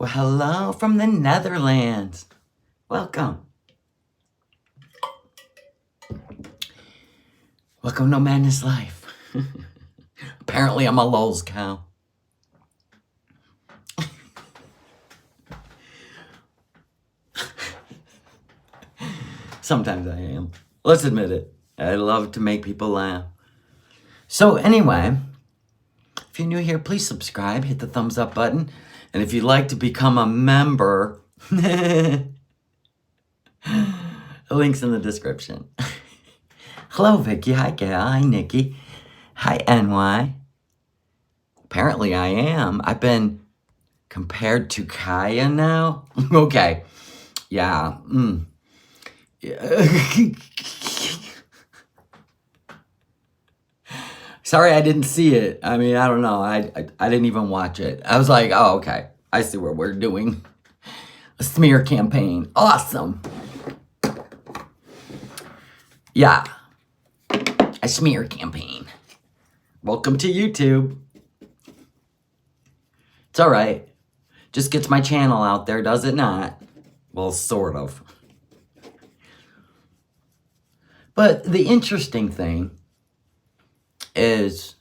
Well, hello from the Netherlands. Welcome. Welcome to NOmadness Life. Apparently, I'm a lulz cow. Sometimes I am. Let's admit it. I love to make people laugh. So anyway, if you're new here, please subscribe, hit the thumbs up button. And if you'd like to become a member, the link's in the description. Hello, Vicky. Hi, Gail. Hi, Nikki. Hi, NY. Apparently I am. I've been compared to Kaya now. Okay. Yeah. Sorry I didn't see it. I mean, I don't know. I didn't even watch it. I was like, oh, okay. I see what we're doing. A smear campaign. Awesome. Yeah. A smear campaign. Welcome to YouTube. It's all right. Just gets my channel out there, does it not? Well, sort of. But the interesting thing is,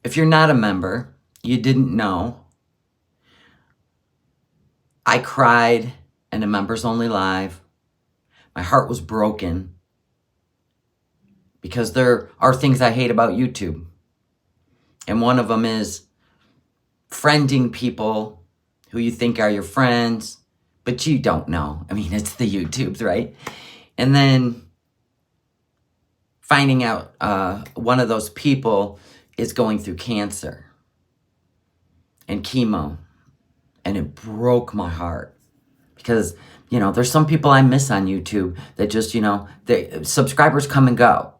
if you're not a member, you didn't know, I cried in a members only live. My heart was broken because there are things I hate about YouTube. And one of them is friending people who you think are your friends, but you don't know. I mean, it's the YouTubes, right? And then finding out one of those people is going through cancer and chemo. And it broke my heart because, you know, there's some people I miss on YouTube that just, you know, subscribers come and go.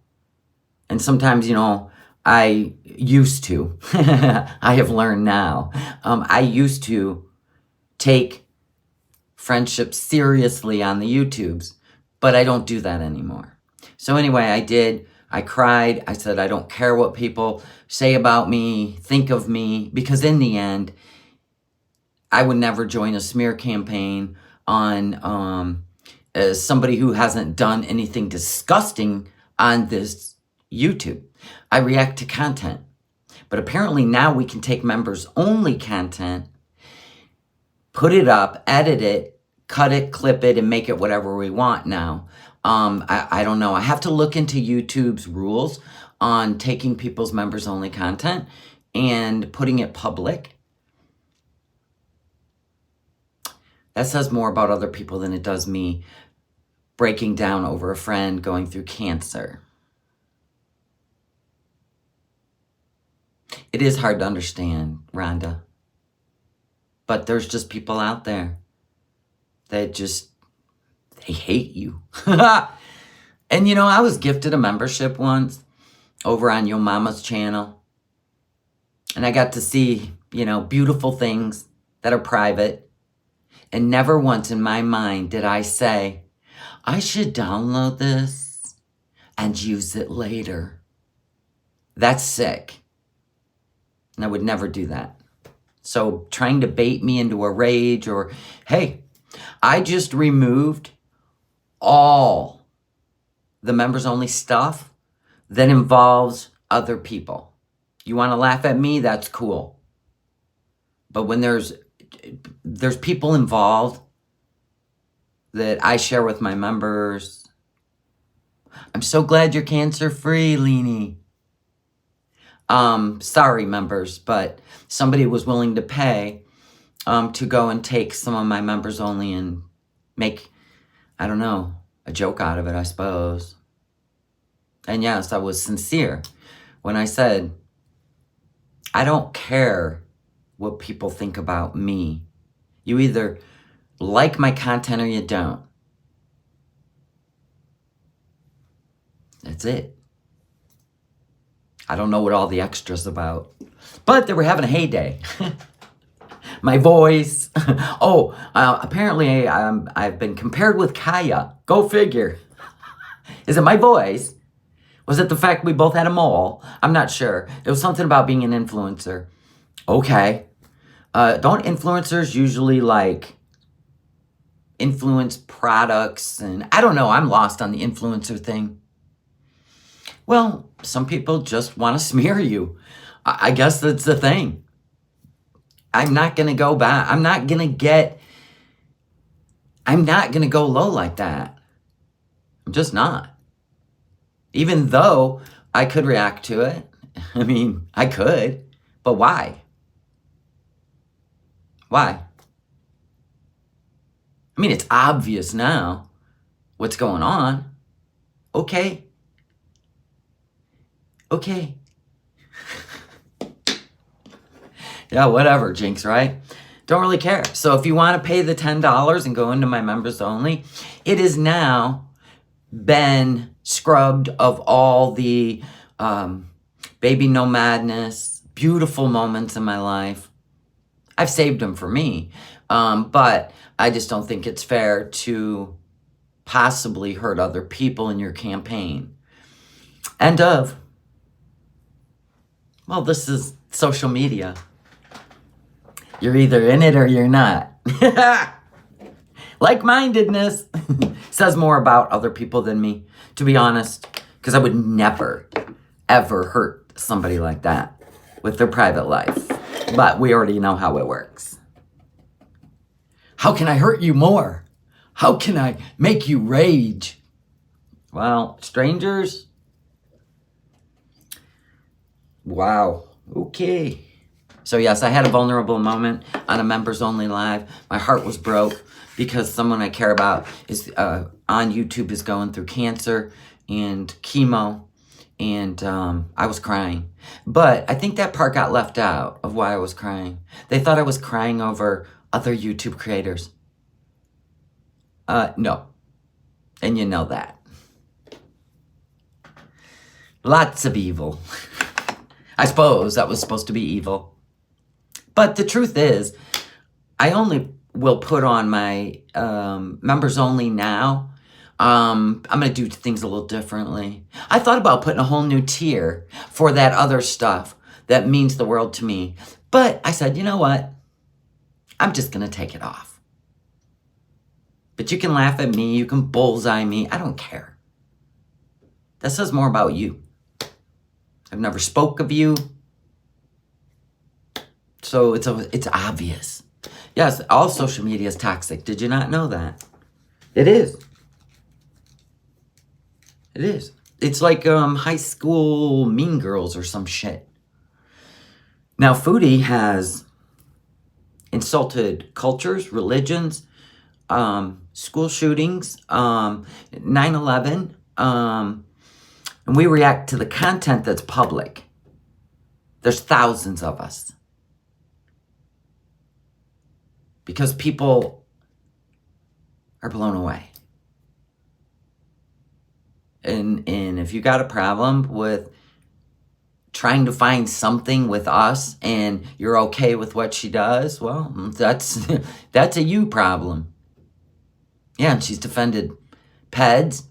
And sometimes, you know, I used to, I have learned now, I used to take friendships seriously on the YouTubes, but I don't do that anymore. So anyway, I cried. I said, I don't care what people say about me, think of me, because in the end, I would never join a smear campaign on somebody who hasn't done anything disgusting on this YouTube. I react to content. But apparently now we can take members only content, put it up, edit it, cut it, clip it, and make it whatever we want now. I don't know. I have to look into YouTube's rules on taking people's members only content and putting it public. That says more about other people than it does me breaking down over a friend going through cancer. It is hard to understand, Rhonda. But there's just people out there that just, they hate you. And you know, I was gifted a membership once over on Yo Mama's channel. And I got to see, you know, beautiful things that are private. And never once in my mind did I say, I should download this and use it later. That's sick. And I would never do that. So trying to bait me into a rage or, hey, I just removed all the members only stuff that involves other people. You want to laugh at me? That's cool. But when there's people involved that I share with my members, I'm so glad you're cancer-free, Leanie. Sorry, members, but somebody was willing to pay to go and take some of my members only and make, I don't know, a joke out of it, I suppose. And yes, I was sincere when I said, I don't care what people think about me. You either like my content or you don't. That's it. I don't know what all the extras about, but they were having a heyday. My voice. Apparently I've been compared with Kaya. Go figure. Is it my voice? Was it the fact we both had a mole? I'm not sure. It was something about being an influencer. Okay. Don't influencers usually like influence products? And I don't know, I'm lost on the influencer thing. Well, some people just want to smear you. I guess that's the thing. I'm not going to go back. I'm not going to go low like that. I'm just not. Even though I could react to it. I mean, I could. But why? Why? I mean, it's obvious now what's going on. Okay. Yeah, whatever, Jinx, right? Don't really care. So if you want to pay the $10 and go into my members only, it has now been scrubbed of all the baby no madness, beautiful moments in my life. I've saved them for me. But I just don't think it's fair to possibly hurt other people in your campaign. End of. Well, this is social media. You're either in it or you're not. Like-mindedness says more about other people than me, to be honest, because I would never, ever hurt somebody like that with their private life. But we already know how it works. How can I hurt you more? How can I make you rage? Well, strangers? Wow. Okay. So yes, I had a vulnerable moment on a members only live. My heart was broke because someone I care about is on YouTube is going through cancer and chemo, and I was crying. But I think that part got left out of why I was crying. They thought I was crying over other YouTube creators. No. And you know that. Lots of evil. I suppose that was supposed to be evil. But the truth is, I only will put on my members only now. I'm going to do things a little differently. I thought about putting a whole new tier for that other stuff that means the world to me. But I said, you know what? I'm just going to take it off. But you can laugh at me. You can bullseye me. I don't care. That says more about you. I've never spoke of you. So it's obvious. Yes, all social media is toxic. Did you not know that? It is. It is. It's like high school Mean Girls or some shit. Now, Foodie has insulted cultures, religions, school shootings, 9/11, and we react to the content that's public. There's thousands of us. Because people are blown away. And if you got a problem with trying to find something with us and you're okay with what she does, well, that's a you problem. Yeah, and she's defended peds.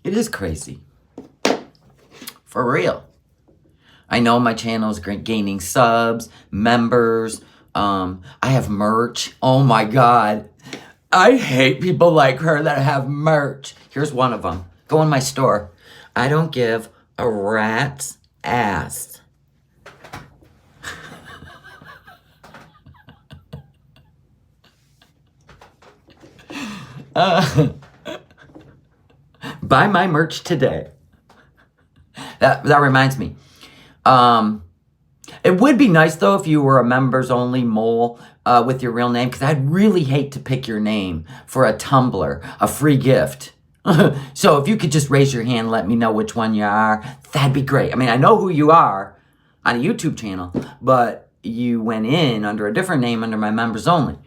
It is crazy. For real. I know my channel is gaining subs, members. I have merch. Oh my God. I hate people like her that have merch. Here's one of them. Go in my store. I don't give a rat's ass. Buy my merch today. That reminds me. It would be nice though if you were a members only mole with your real name, because I'd really hate to pick your name for a tumbler, a free gift. So if you could just raise your hand, let me know which one you are, that'd be great. I mean, I know who you are on a YouTube channel, but you went in under a different name under my members only.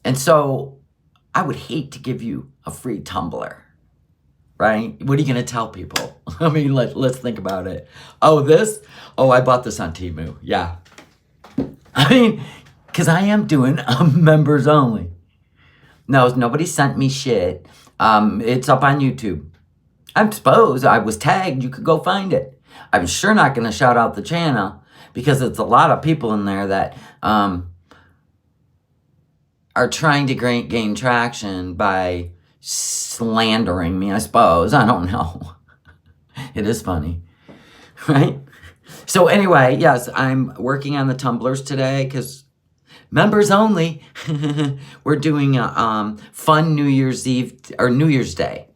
And so I would hate to give you a free tumbler. Right? What are you going to tell people? I mean, let's think about it. Oh, this? Oh, I bought this on Temu. Yeah. I mean, because I am doing members only. No, nobody sent me shit. It's up on YouTube. I suppose I was tagged. You could go find it. I'm sure not going to shout out the channel because it's a lot of people in there that are trying to gain traction by slandering me, I suppose. I don't know. It is funny, right? So anyway, yes, I'm working on the tumblers today because members only. We're doing a fun New Year's Eve or New Year's Day.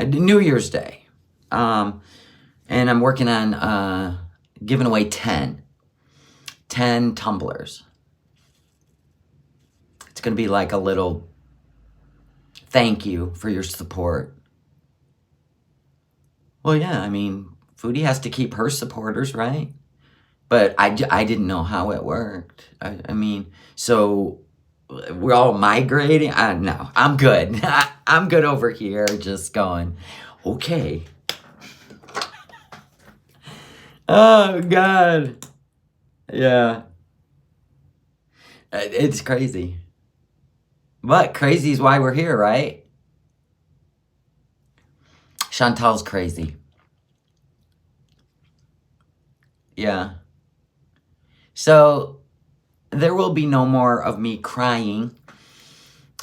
New Year's Day. And I'm working on giving away 10 tumblers. It's going to be like a little thank you for your support. Well, yeah, I mean, Foodie has to keep her supporters, right? But I didn't know how it worked. I mean, so we're all migrating. No, I'm good. I'm good over here just going, okay. Oh, God. Yeah. It's crazy. But crazy is why we're here, right? Chantal's crazy. Yeah. So there will be no more of me crying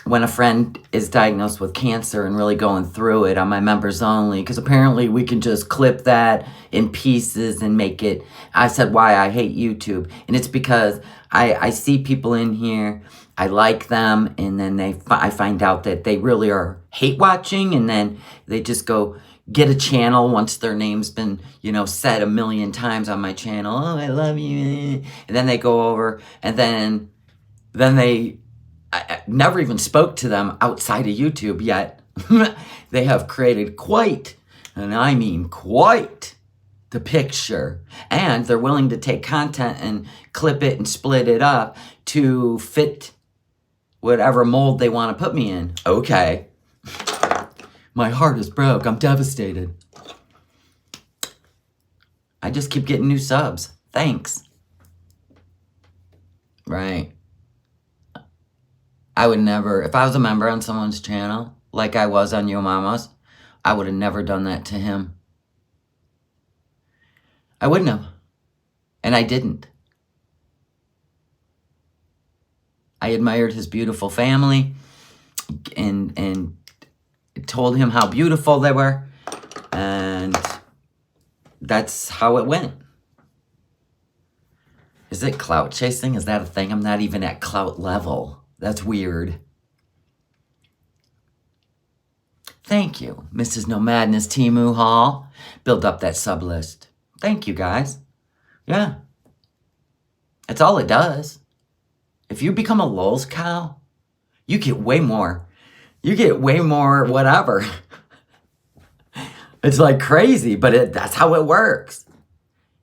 when a friend is diagnosed with cancer and really going through it on my members only, because apparently we can just clip that in pieces and make it. I said why I hate YouTube, and it's because I see people in here, I like them, and then I find out that they really are hate watching, and then they just go get a channel once their name's been, said a million times on my channel. Oh, I love you. And then they go over, and then I never even spoke to them outside of YouTube yet. They have created quite, and I mean quite, the picture. And they're willing to take content and clip it and split it up to fit whatever mold they want to put me in. Okay. My heart is broke. I'm devastated. I just keep getting new subs. Thanks. Right. I would never, if I was a member on someone's channel, like I was on Yo Mama's, I would have never done that to him. I wouldn't have. And I didn't. I admired his beautiful family and told him how beautiful they were. And that's how it went. Is it clout chasing? Is that a thing? I'm not even at clout level. That's weird. Thank you, Mrs. NOmadness Timu Hall. Build up that sub list. Thank you, guys. Yeah. That's all it does. If you become a lulz cow, you get way more. You get way more whatever. It's like crazy, but that's how it works.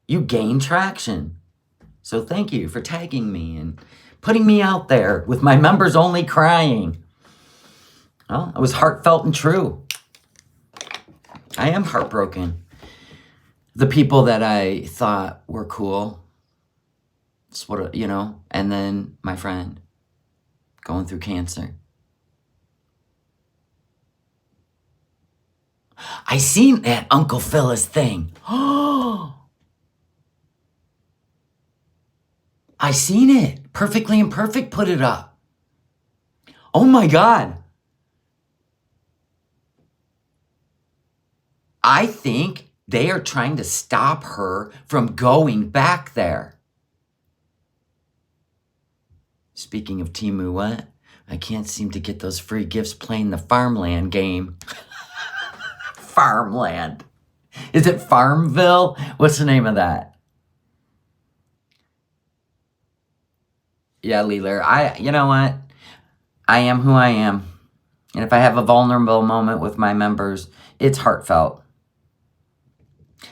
You gain traction. So thank you for tagging me and putting me out there with my members only crying. Well, it was heartfelt and true. I am heartbroken. The people that I thought were cool, it's what, and then my friend going through cancer. I seen that Uncle Phyllis thing. Oh, I seen it. Perfectly Imperfect put it up. Oh my God. I think they are trying to stop her from going back there. Speaking of Timu, what? I can't seem to get those free gifts playing the Farmland game. Farmland. Is it Farmville? What's the name of that? Yeah, Leeler. You know what? I am who I am. And if I have a vulnerable moment with my members, it's heartfelt.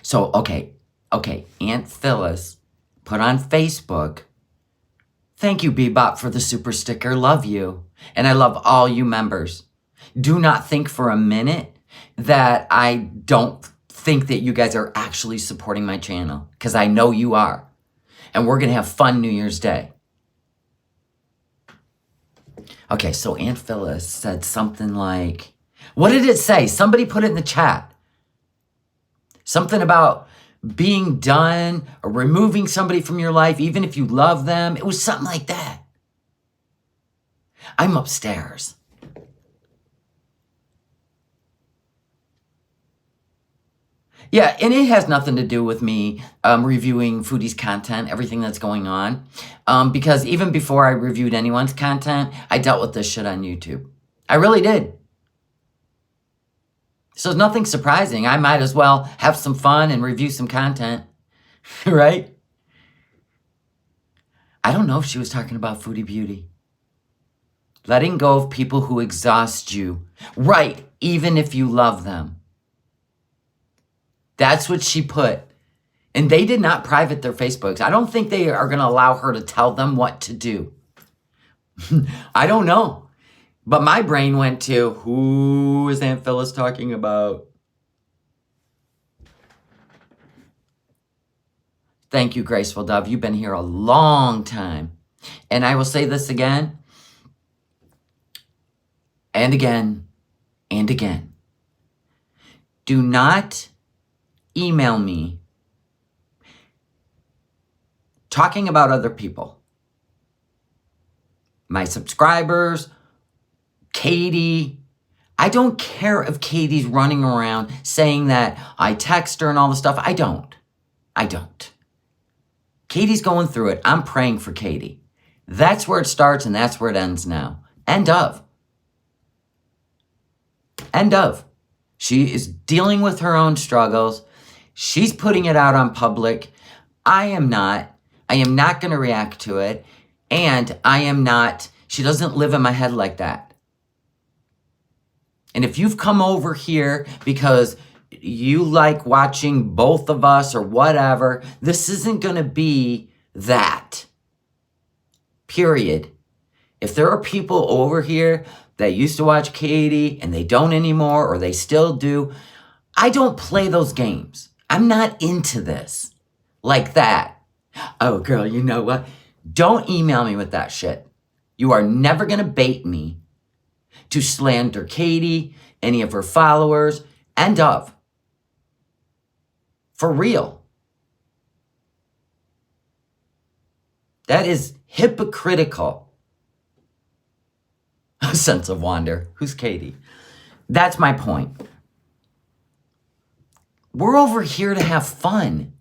So, okay. Aunt Phyllis put on Facebook, thank you, Bebop, for the super sticker. Love you. And I love all you members. Do not think for a minute that I don't think that you guys are actually supporting my channel, because I know you are. And we're going to have fun New Year's Day. Okay, so Aunt Phyllis said something like, what did it say? Somebody put it in the chat. Something about being done or removing somebody from your life, even if you love them. It was something like that. I'm upstairs. Yeah, and it has nothing to do with me reviewing foodies' content, everything that's going on. Because even before I reviewed anyone's content, I dealt with this shit on YouTube. I really did. So it's nothing surprising. I might as well have some fun and review some content, right? I don't know if she was talking about Foodie Beauty. Letting go of people who exhaust you. Right, even if you love them. That's what she put. And they did not private their Facebooks. I don't think they are going to allow her to tell them what to do. I don't know. But my brain went to, who is Aunt Phyllis talking about? Thank you, Graceful Dove. You've been here a long time. And I will say this again, and again, and again. Do not email me talking about other people. My subscribers, Katie. I don't care if Katie's running around saying that I text her and all this stuff. I don't. Katie's going through it. I'm praying for Katie. That's where it starts and that's where it ends now. End of. She is dealing with her own struggles. She's putting it out on public. I am not. I am not going to react to it. And I am not. She doesn't live in my head like that. And if you've come over here because you like watching both of us or whatever, this isn't going to be that. Period. If there are people over here that used to watch Katie and they don't anymore or they still do, I don't play those games. I'm not into this like that. Oh, girl, you know what? Don't email me with that shit. You are never going to bait me to slander Katie, any of her followers, end of. For real. That is hypocritical. A sense of wonder. Who's Katie? That's my point. We're over here to have fun.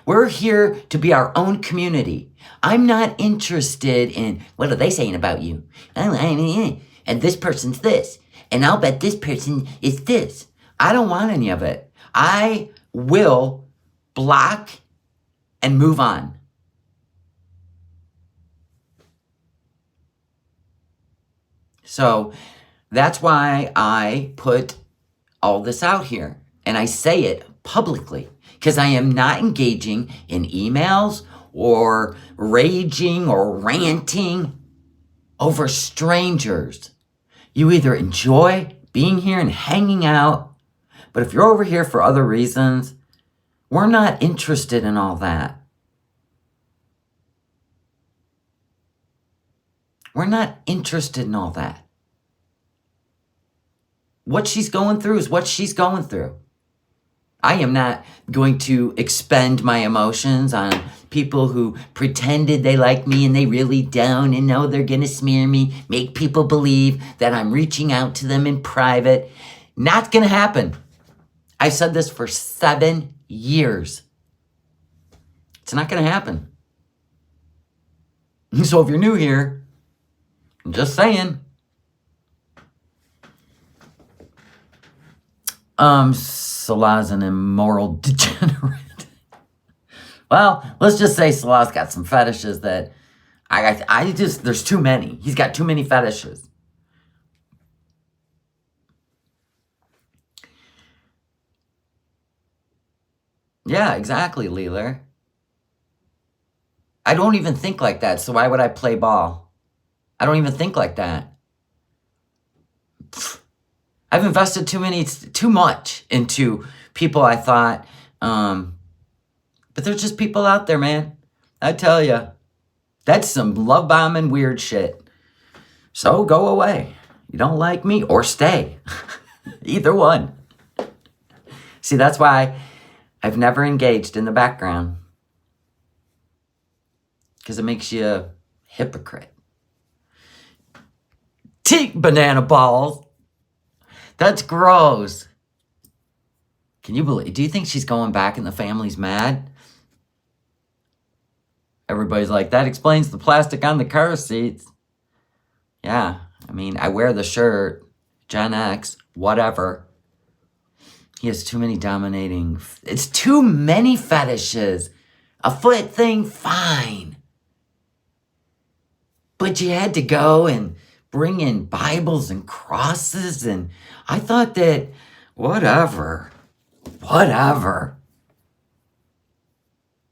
We're here to be our own community. I'm not interested in, what are they saying about you? And this person's this. And I'll bet this person is this. I don't want any of it. I will block and move on. So that's why I put all this out here. And I say it publicly. Because I am not engaging in emails or raging or ranting over strangers. You either enjoy being here and hanging out, but if you're over here for other reasons, we're not interested in all that. We're not interested in all that. What she's going through is what she's going through. I am not going to expend my emotions on people who pretended they like me and they really don't and know they're going to smear me, make people believe that I'm reaching out to them in private. Not going to happen. I've said this for 7 years. It's not going to happen. So if you're new here, I'm just saying. Salah's an immoral degenerate. Well, let's just say Salah's got some fetishes that there's too many. He's got too many fetishes. Yeah, exactly, Leeler. I don't even think like that, so why would I play ball? I don't even think like that. I've invested too much into people I thought, but there's just people out there, man. I tell you, that's some love bombing weird shit. So go away. You don't like me or stay. Either one. See, that's why I've never engaged in the background because it makes you a hypocrite. Take banana balls. That's gross. Can you believe? Do you think she's going back and the family's mad? Everybody's like, that explains the plastic on the car seats. Yeah, I mean, I wear the shirt, Gen X, whatever. He has too many dominating. It's too many fetishes. A foot thing, fine. But you had to go and bring in Bibles and crosses, and I thought that, whatever.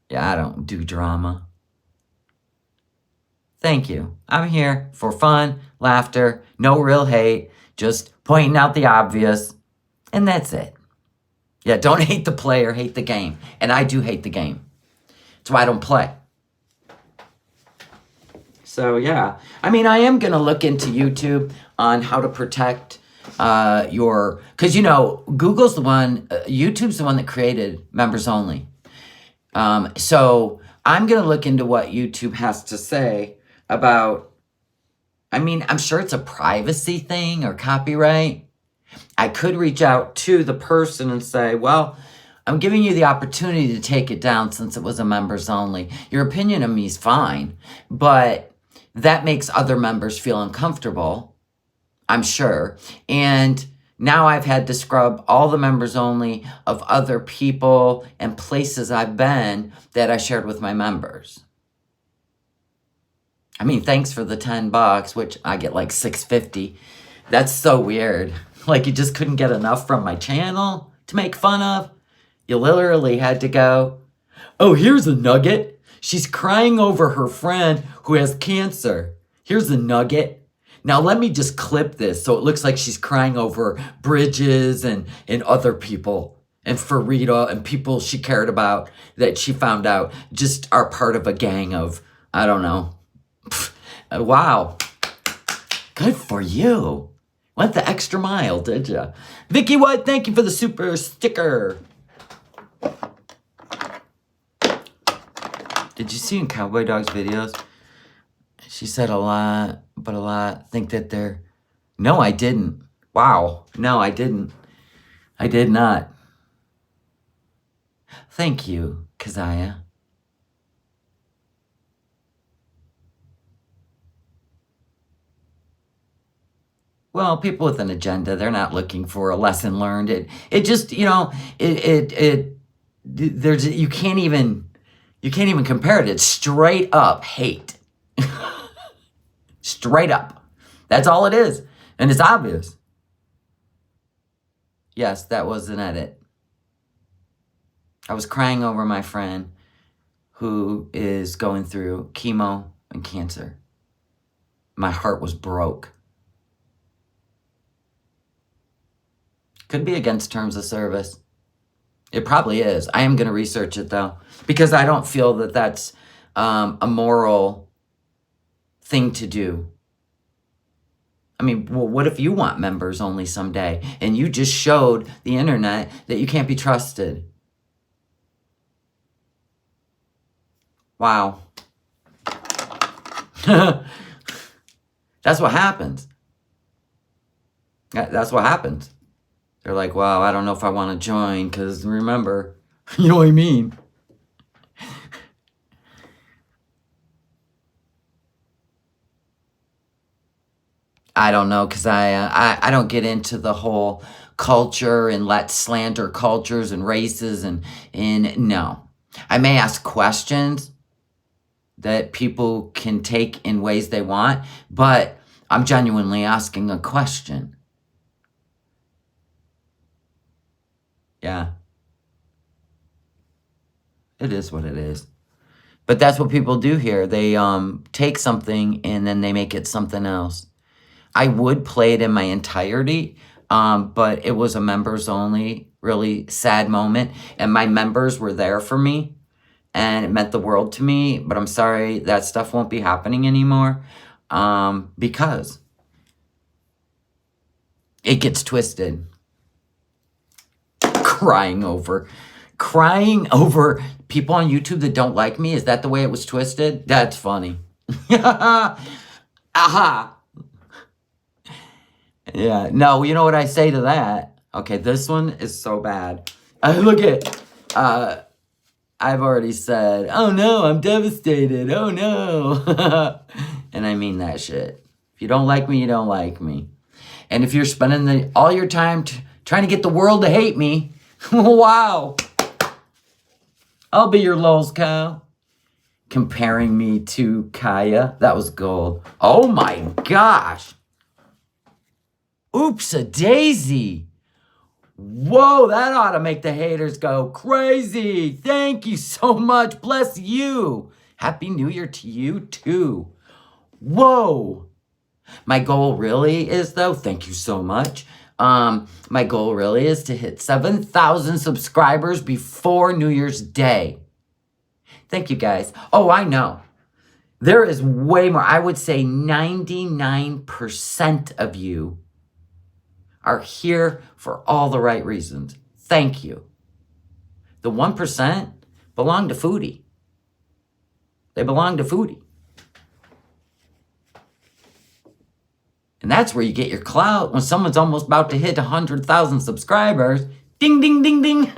Yeah, I don't do drama. Thank you. I'm here for fun, laughter, no real hate, just pointing out the obvious, and that's it. Yeah, don't hate the player, hate the game. And I do hate the game. That's why I don't play. So, yeah. I mean, I am going to look into YouTube on how to protect your... Because, you know, Google's the one... YouTube's the one that created members only. So, I'm going to look into what YouTube has to say about... I mean, I'm sure it's a privacy thing or copyright. I could reach out to the person and say, well, I'm giving you the opportunity to take it down since it was a members only. Your opinion of me is fine, but that makes other members feel uncomfortable, I'm sure. And now I've had to scrub all the members only of other people and places I've been that I shared with my members. I mean, thanks for the $10, which I get like $6.50. That's so weird. Like, you just couldn't get enough from my channel to make fun of? You literally had to go, oh, here's a nugget. She's crying over her friend who has cancer. Here's a nugget. Now let me just clip this so it looks like she's crying over Bridges and other people. And Farida and people she cared about that she found out just are part of a gang of, I don't know. Wow. Good for you. Went the extra mile, did ya? Vicky White, thank you for the super sticker. Did you see in Cowboy Dog's videos? She said a lot, but a lot think that they're... No, I didn't. Wow. No, I didn't. I did not. Thank you, Keziah. Well, people with an agenda, they're not looking for a lesson learned. It just, you know, there's, you can't even compare it. It's straight up hate. Straight up. That's all it is. And it's obvious. Yes, that was an edit. I was crying over my friend who is going through chemo and cancer. My heart was broke. Could be against terms of service. It probably is. I am going to research it, though, because I don't feel that that's a moral thing to do. I mean, well, what if you want members only someday and you just showed the internet that you can't be trusted? Wow. That's what happens. That's what happens. They're like, wow, I don't know if I want to join because remember, you know what I mean? I don't know because I don't get into the whole culture and let's slander cultures and races and no. I may ask questions that people can take in ways they want, but I'm genuinely asking a question. Yeah. It is what it is. But that's what people do here. They take something and then they make it something else. I would play it in my entirety, but it was a members only, really sad moment. And my members were there for me and it meant the world to me. But I'm sorry, that stuff won't be happening anymore because it gets twisted. Crying over Crying over people on YouTube that don't like me? Is that the way it was twisted? That's funny. Aha. Yeah. No, you know what I say to that? Okay, this one is so bad. Look at, I've already said, oh no, I'm devastated. Oh no. And I mean that shit. If you don't like me, you don't like me. And if you're spending all your time trying to get the world to hate me, wow. I'll be your lulz cow. Comparing me to Kaya. That was gold. Oh my gosh. Oops-a-daisy. Whoa, that ought to make the haters go crazy. Thank you so much. Bless you. Happy New Year to you too. Whoa. My goal really is, though, thank you so much. My goal really is to hit 7,000 subscribers before New Year's Day. Thank you, guys. Oh, I know. There is way more. I would say 99% of you are here for all the right reasons. Thank you. The 1% belong to Foodie. They belong to Foodie. And that's where you get your clout when someone's almost about to hit 100,000 subscribers. Ding, ding, ding, ding.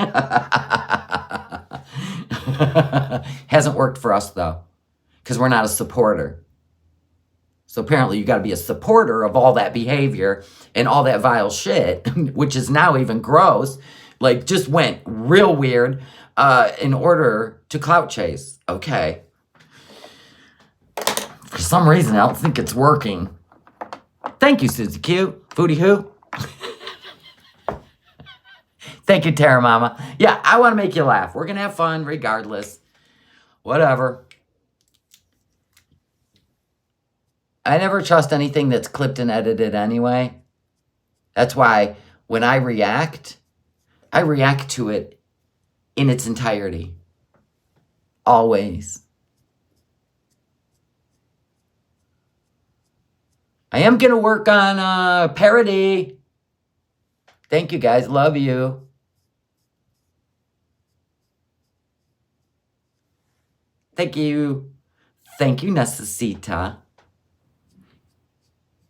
Hasn't worked for us, though, because we're not a supporter. So apparently you got to be a supporter of all that behavior and all that vile shit, which is now even gross, like just went real weird in order to clout chase. Okay. For some reason, I don't think it's working. Thank you, Susie Q. Foodie who? Thank you, Terra Mama. Yeah, I want to make you laugh. We're going to have fun regardless. Whatever. I never trust anything that's clipped and edited anyway. That's why when I react to it in its entirety. Always. I am going to work on parody. Thank you, guys. Love you. Thank you. Thank you, Necesita.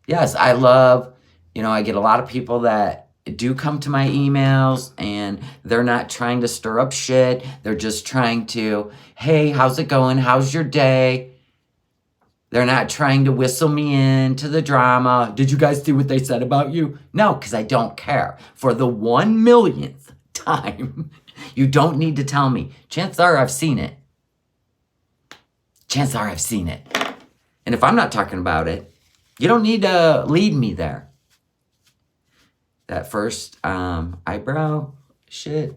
Yes, I love, I get a lot of people that do come to my emails and they're not trying to stir up shit. They're just trying to, hey, how's it going? How's your day? They're not trying to whistle me into the drama. Did you guys see what they said about you? No, because I don't care. For the 1,000,000th time, you don't need to tell me. Chances are I've seen it. Chances are I've seen it. And if I'm not talking about it, you don't need to lead me there. That first eyebrow shit.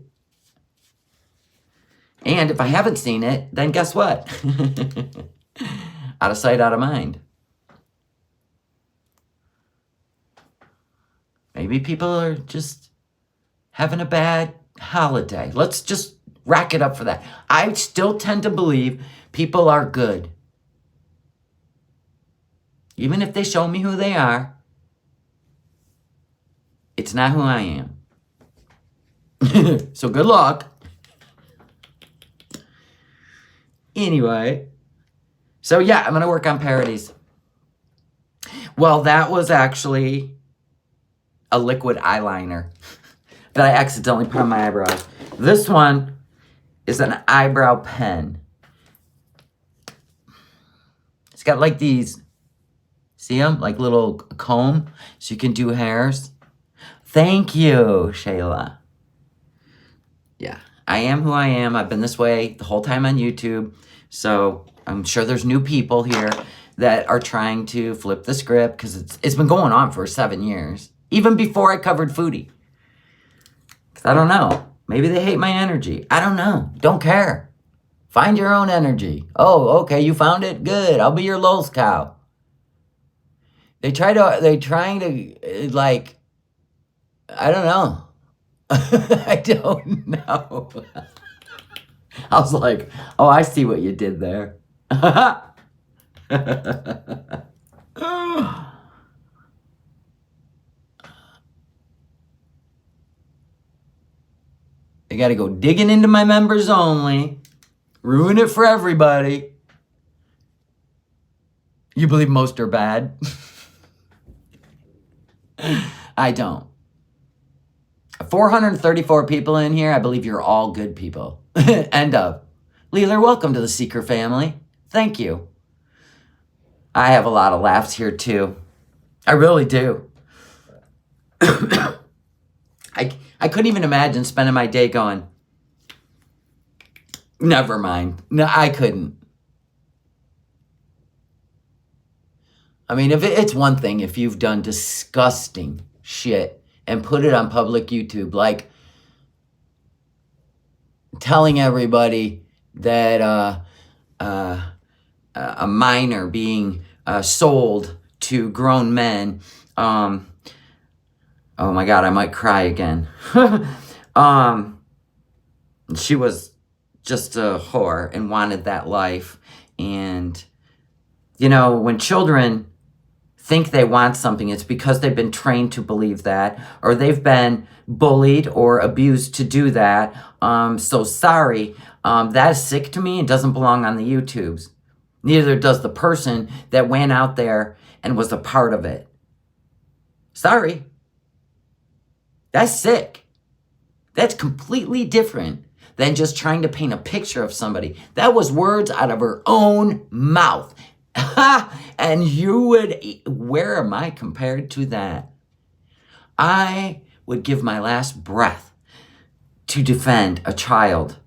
And if I haven't seen it, then guess what? Out of sight, out of mind. Maybe people are just having a bad holiday. Let's just rack it up for that. I still tend to believe people are good. Even if they show me who they are, it's not who I am. So good luck. Anyway. So yeah, I'm going to work on parodies. Well, that was actually a liquid eyeliner that I accidentally put on my eyebrows. This one is an eyebrow pen. It's got like these, see them? Like little comb, so you can do hairs. Thank you, Shayla. Yeah, I am who I am. I've been this way the whole time on YouTube. So I'm sure there's new people here that are trying to flip the script because it's been going on for 7 years. Even before I covered Foodie. Because I don't know. Maybe they hate my energy. I don't know. Don't care. Find your own energy. Oh, okay, you found it? Good. I'll be your lulz cow. They're trying to, like, I don't know. I don't know. I was like, oh, I see what you did there. They got to go digging into my members only. Ruin it for everybody. You believe most are bad? I don't. 434 people in here. I believe you're all good people. End of. Leeler, welcome to the Seeker family. Thank you. I have a lot of laughs here too. I really do. I couldn't even imagine spending my day going, never mind. No, I couldn't. I mean, if it's one thing if you've done disgusting shit and put it on public YouTube, like telling everybody that a minor being sold to grown men. Oh my God, I might cry again. She was just a whore and wanted that life. And, you know, when children think they want something, it's because they've been trained to believe that, or they've been bullied or abused to do that. So sorry, that is sick to me and doesn't belong on the YouTubes. Neither does the person that went out there and was a part of it. Sorry. That's sick. That's completely different than just trying to paint a picture of somebody. That was words out of her own mouth. And you would, where am I compared to that? I would give my last breath to defend a child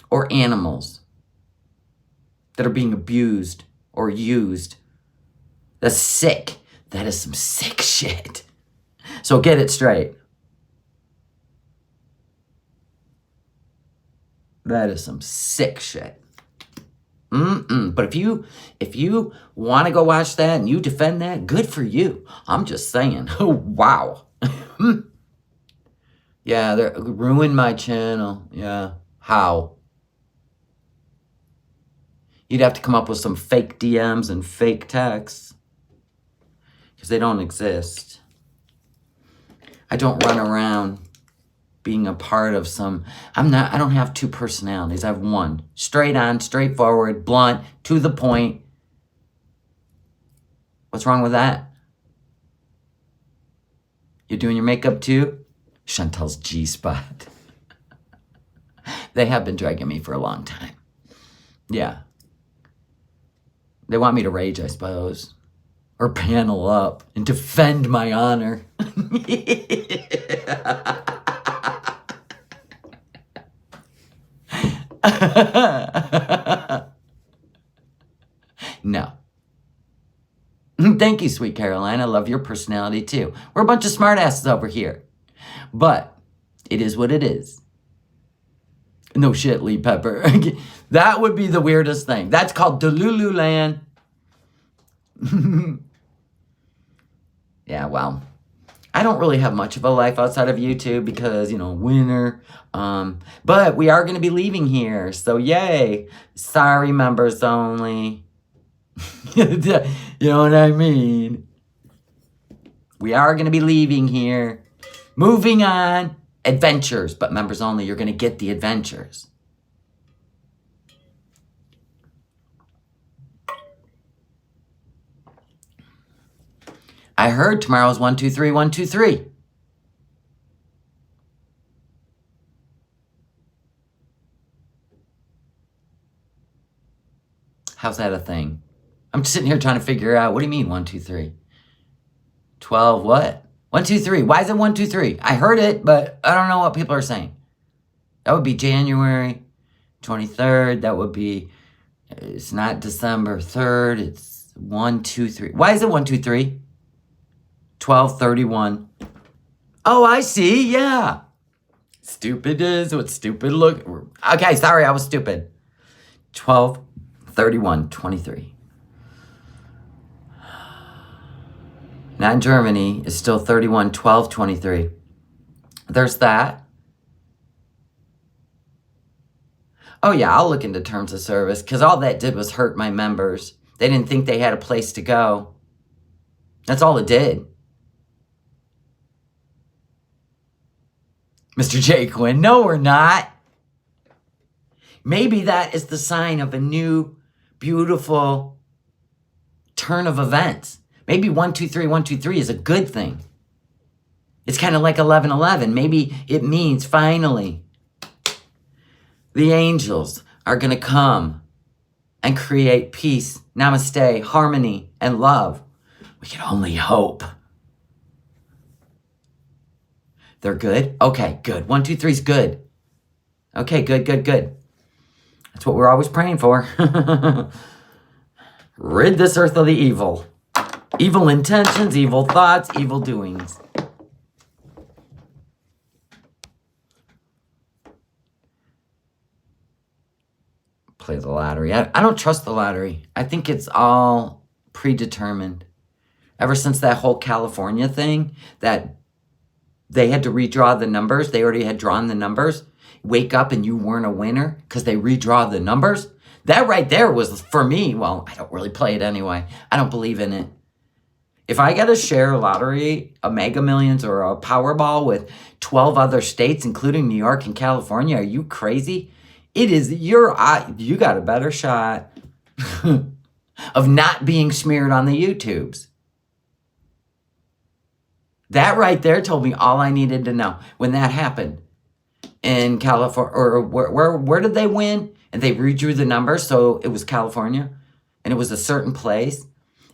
or animals that are being abused or used. That's sick. That is some sick shit. So get it straight. That is some sick shit. But if you want to go watch that and you defend that, good for you. I'm just saying. Oh, wow. Yeah, they ruined my channel. Yeah. How? You'd have to come up with some fake DMs and fake texts. Because they don't exist. I don't run around being a part of some, I don't have two personalities. I have one. Straight on, straightforward, blunt, to the point. What's wrong with that? You're doing your makeup too? Chantel's G-spot. They have been dragging me for a long time. Yeah. They want me to rage, I suppose. Or panel up and defend my honor. No. Thank you, sweet Caroline. I love your personality too. We're a bunch of smartasses over here. But it is what it is. No shit, Lee Pepper. That would be the weirdest thing. That's called Delulu Land. Yeah, well, I don't really have much of a life outside of YouTube because, you know, winter. But we are going to be leaving here. So, yay. Sorry, members only. You know what I mean? We are going to be leaving here. Moving on. Adventures. But members only, you're going to get the adventures. I heard tomorrow's 1, 2, 3, 1, 2, 3. How's that a thing? I'm just sitting here trying to figure out, what do you mean 1, 2, 3? 12 what? 1, 2, 3. Why is it 1, 2, 3? I heard it, but I don't know what people are saying. That would be January 23rd. That would be, it's not December 3rd. It's 1, 2, 3. Why is it 1, 2, 3? 12/31. Oh, I see. Yeah. Stupid is what stupid look. Okay, sorry, I was stupid. 12/31/23. Not in Germany. It's still 31/12/23. There's that. Oh, yeah, I'll look into terms of service because all that did was hurt my members. They didn't think they had a place to go. That's all it did. Mr. J. Quinn. No, we're not. Maybe that is the sign of a new, beautiful turn of events. Maybe 1, 2, 3, 1, 2, 3 is a good thing. It's kind of like 11, 11. Maybe it means finally the angels are going to come and create peace, namaste, harmony, and love. We can only hope. They're good? Okay, good. 1, 2, 3 is good. Okay, good, good, good. That's what we're always praying for. Rid this earth of the evil. Evil intentions, evil thoughts, evil doings. Play the lottery. I don't trust the lottery. I think it's all predetermined. Ever since that whole California thing, that they had to redraw the numbers. They already had drawn the numbers. Wake up and you weren't a winner because they redraw the numbers. That right there was, for me, well, I don't really play it anyway. I don't believe in it. If I got to share a lottery, a Mega Millions or a Powerball with 12 other states, including New York and California, are you crazy? It is you got a better shot of not being smeared on the YouTubes. That right there told me all I needed to know when that happened in California, or where did they win? And they redrew the numbers, so it was California, and it was a certain place,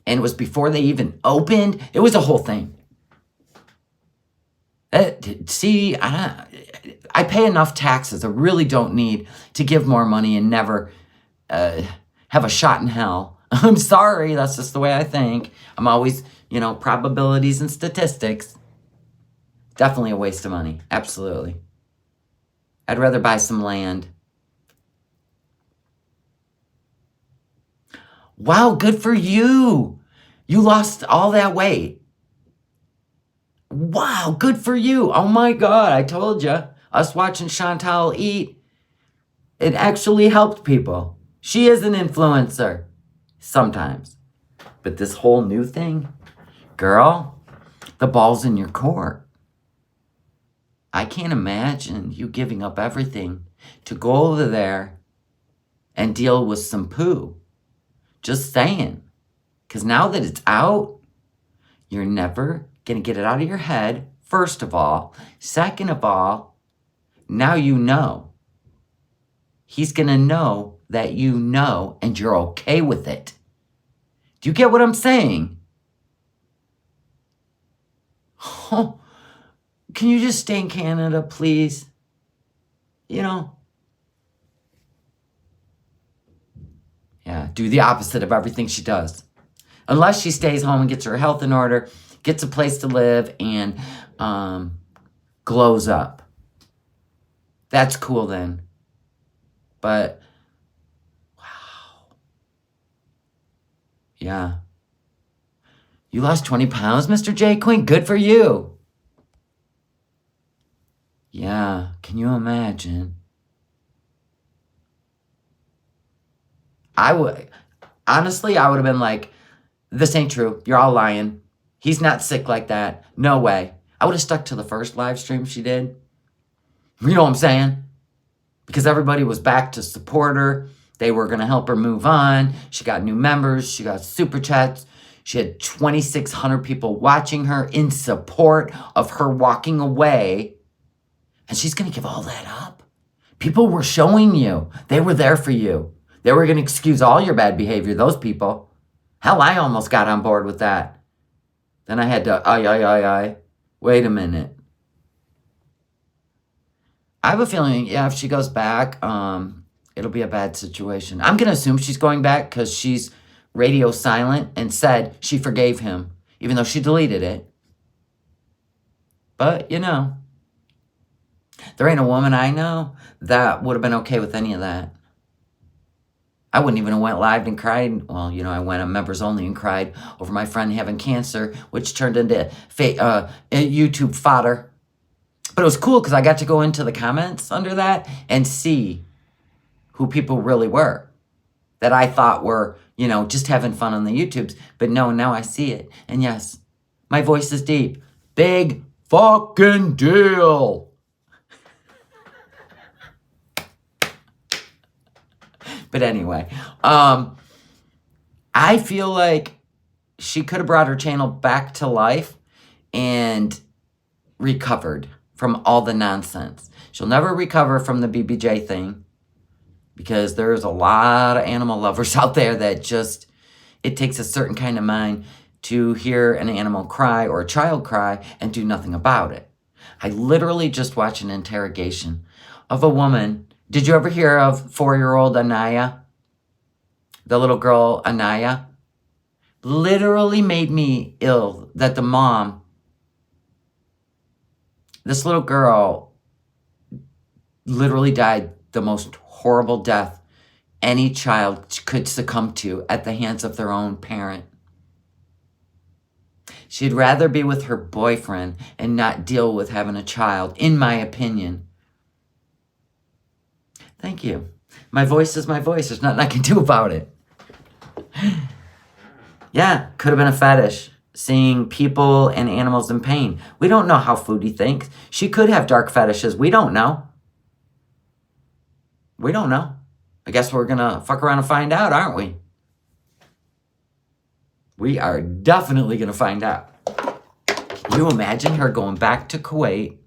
and it was before they even opened. It was a whole thing. See, I pay enough taxes. I really don't need to give more money and never have a shot in hell. I'm sorry, that's just the way I think. I'm always, probabilities and statistics. Definitely a waste of money. Absolutely. I'd rather buy some land. Wow, good for you. You lost all that weight. Wow, good for you. Oh my God, I told you. Us watching Chantal eat, it actually helped people. She is an influencer. Sometimes. But this whole new thing, girl, the ball's in your court. I can't imagine you giving up everything to go over there and deal with some poo. Just saying. Because now that it's out, you're never going to get it out of your head, first of all. Second of all, now you know. He's going to know that you know and you're okay with it. Do you get what I'm saying? Oh, can you just stay in Canada, please? Yeah, do the opposite of everything she does. Unless she stays home and gets her health in order, gets a place to live, and glows up. That's cool then. But, wow. Yeah. You lost 20 pounds, Mr. J. Queen? Good for you. Yeah, can you imagine? Honestly, I would have been like, this ain't true. You're all lying. He's not sick like that. No way. I would have stuck to the first live stream she did. You know what I'm saying? Because everybody was back to support her. They were going to help her move on. She got new members. She got super chats. She had 2,600 people watching her in support of her walking away. And she's going to give all that up? People were showing you. They were there for you. They were going to excuse all your bad behavior, those people. Hell, I almost got on board with that. Then I had to, wait a minute. I have a feeling, if she goes back, it'll be a bad situation. I'm going to assume she's going back because she's radio silent and said she forgave him, even though she deleted it. But, there ain't a woman I know that would have been okay with any of that. I wouldn't even have went live and cried. Well, I went on members only and cried over my friend having cancer, which turned into YouTube fodder. But it was cool because I got to go into the comments under that and see who people really were that I thought were, just having fun on the YouTubes. But no, now I see it. And yes, my voice is deep. Big fucking deal. But anyway, I feel like she could have brought her channel back to life and recovered from all the nonsense. She'll never recover from the BBJ thing because there's a lot of animal lovers out there that just, it takes a certain kind of mind to hear an animal cry or a child cry and do nothing about it. I literally just watched an interrogation of a woman. Did you ever hear of 4-year-old Anaya? The little girl Anaya? Literally made me ill that the mom, this little girl, literally died the most horrible death any child could succumb to at the hands of their own parent. She'd rather be with her boyfriend and not deal with having a child, in my opinion. Thank you. My voice is my voice. There's nothing I can do about it. Yeah, could have been a fetish. Seeing people and animals in pain. We don't know how Foodie thinks. She could have dark fetishes. We don't know. We don't know. I guess we're going to fuck around and find out, aren't we? We are definitely going to find out. Can you imagine her going back to Kuwait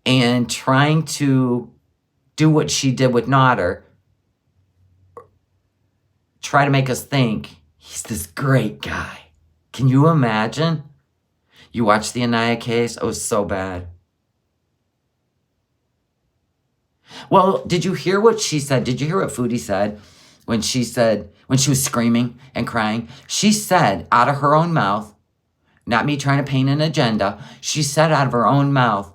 and trying to do what she did with Nader? Try to make us think he's this great guy. Can you imagine? You watched the Anaya case? It was so bad. Well, did you hear what she said? Did you hear what Foodie said when she was screaming and crying? She said out of her own mouth, not me trying to paint an agenda, she said out of her own mouth,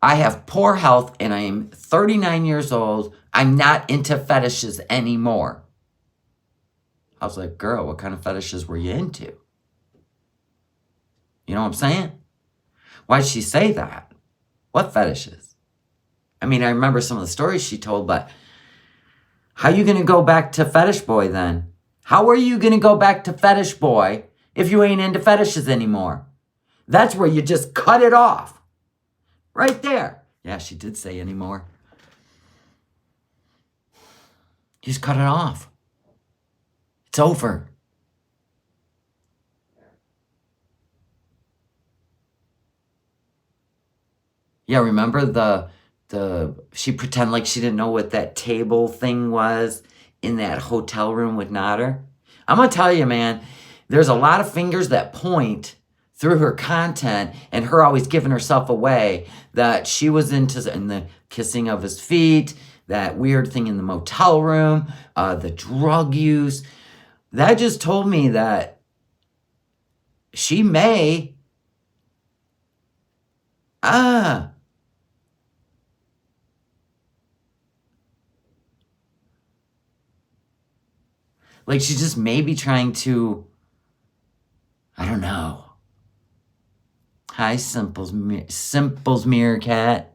I have poor health and I am 39 years old. I'm not into fetishes anymore. I was like, girl, what kind of fetishes were you into? You know what I'm saying? Why'd she say that? What fetishes? I mean, I remember some of the stories she told, but how are you going to go back to fetish boy then? How are you going to go back to fetish boy if you ain't into fetishes anymore? That's where you just cut it off. Right there. Yeah, she did say anymore. You just cut it off. It's over. Yeah, remember she pretended like she didn't know what that table thing was in that hotel room with Nader? I'm going to tell you, man, there's a lot of fingers that point through her content and her always giving herself away that she was in the kissing of his feet, that weird thing in the motel room, the drug use. That just told me that she may, like she's just maybe trying to, I don't know. Hi, Simple's Meerkat.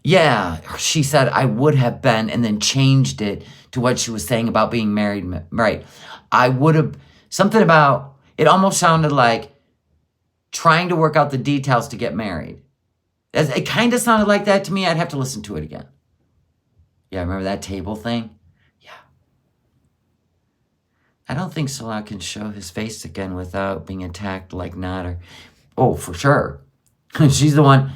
Yeah, she said I would have been and then changed it to what she was saying about being married. Right. I would have, something about, it almost sounded like trying to work out the details to get married. It kind of sounded like that to me. I'd have to listen to it again. Yeah, remember that table thing? Yeah. I don't think Salah can show his face again without being attacked like Nader. Oh, for sure. She's the one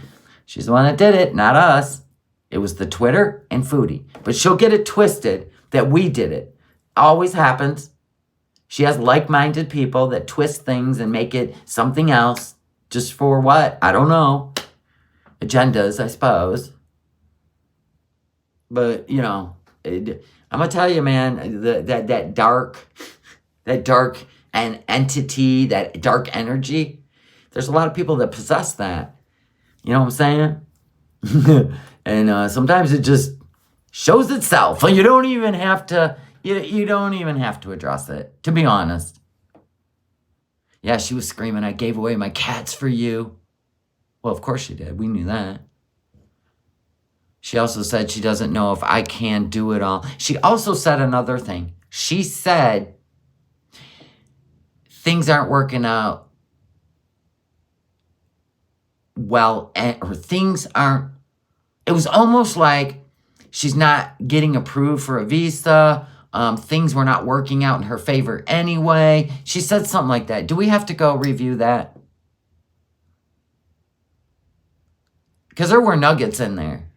that did it, not us. It was the Twitter and Foodie. But she'll get it twisted that we did it. Always happens. She has like-minded people that twist things and make it something else. Just for what? I don't know. Agendas, I suppose. But, you know, I'm going to tell you, man, that dark entity, that dark energy, there's a lot of people that possess that. You know what I'm saying? And sometimes it just shows itself. You don't even have to, you don't even have to address it, to be honest. Yeah, she was screaming, I gave away my cats for you. Well, of course she did. We knew that. She also said she doesn't know if I can do it all. She also said another thing. She said things aren't working out well, or things aren't, it was almost like she's not getting approved for a visa. Things were not working out in her favor anyway. She said something like that. Do we have to go review that? Because there were nuggets in there.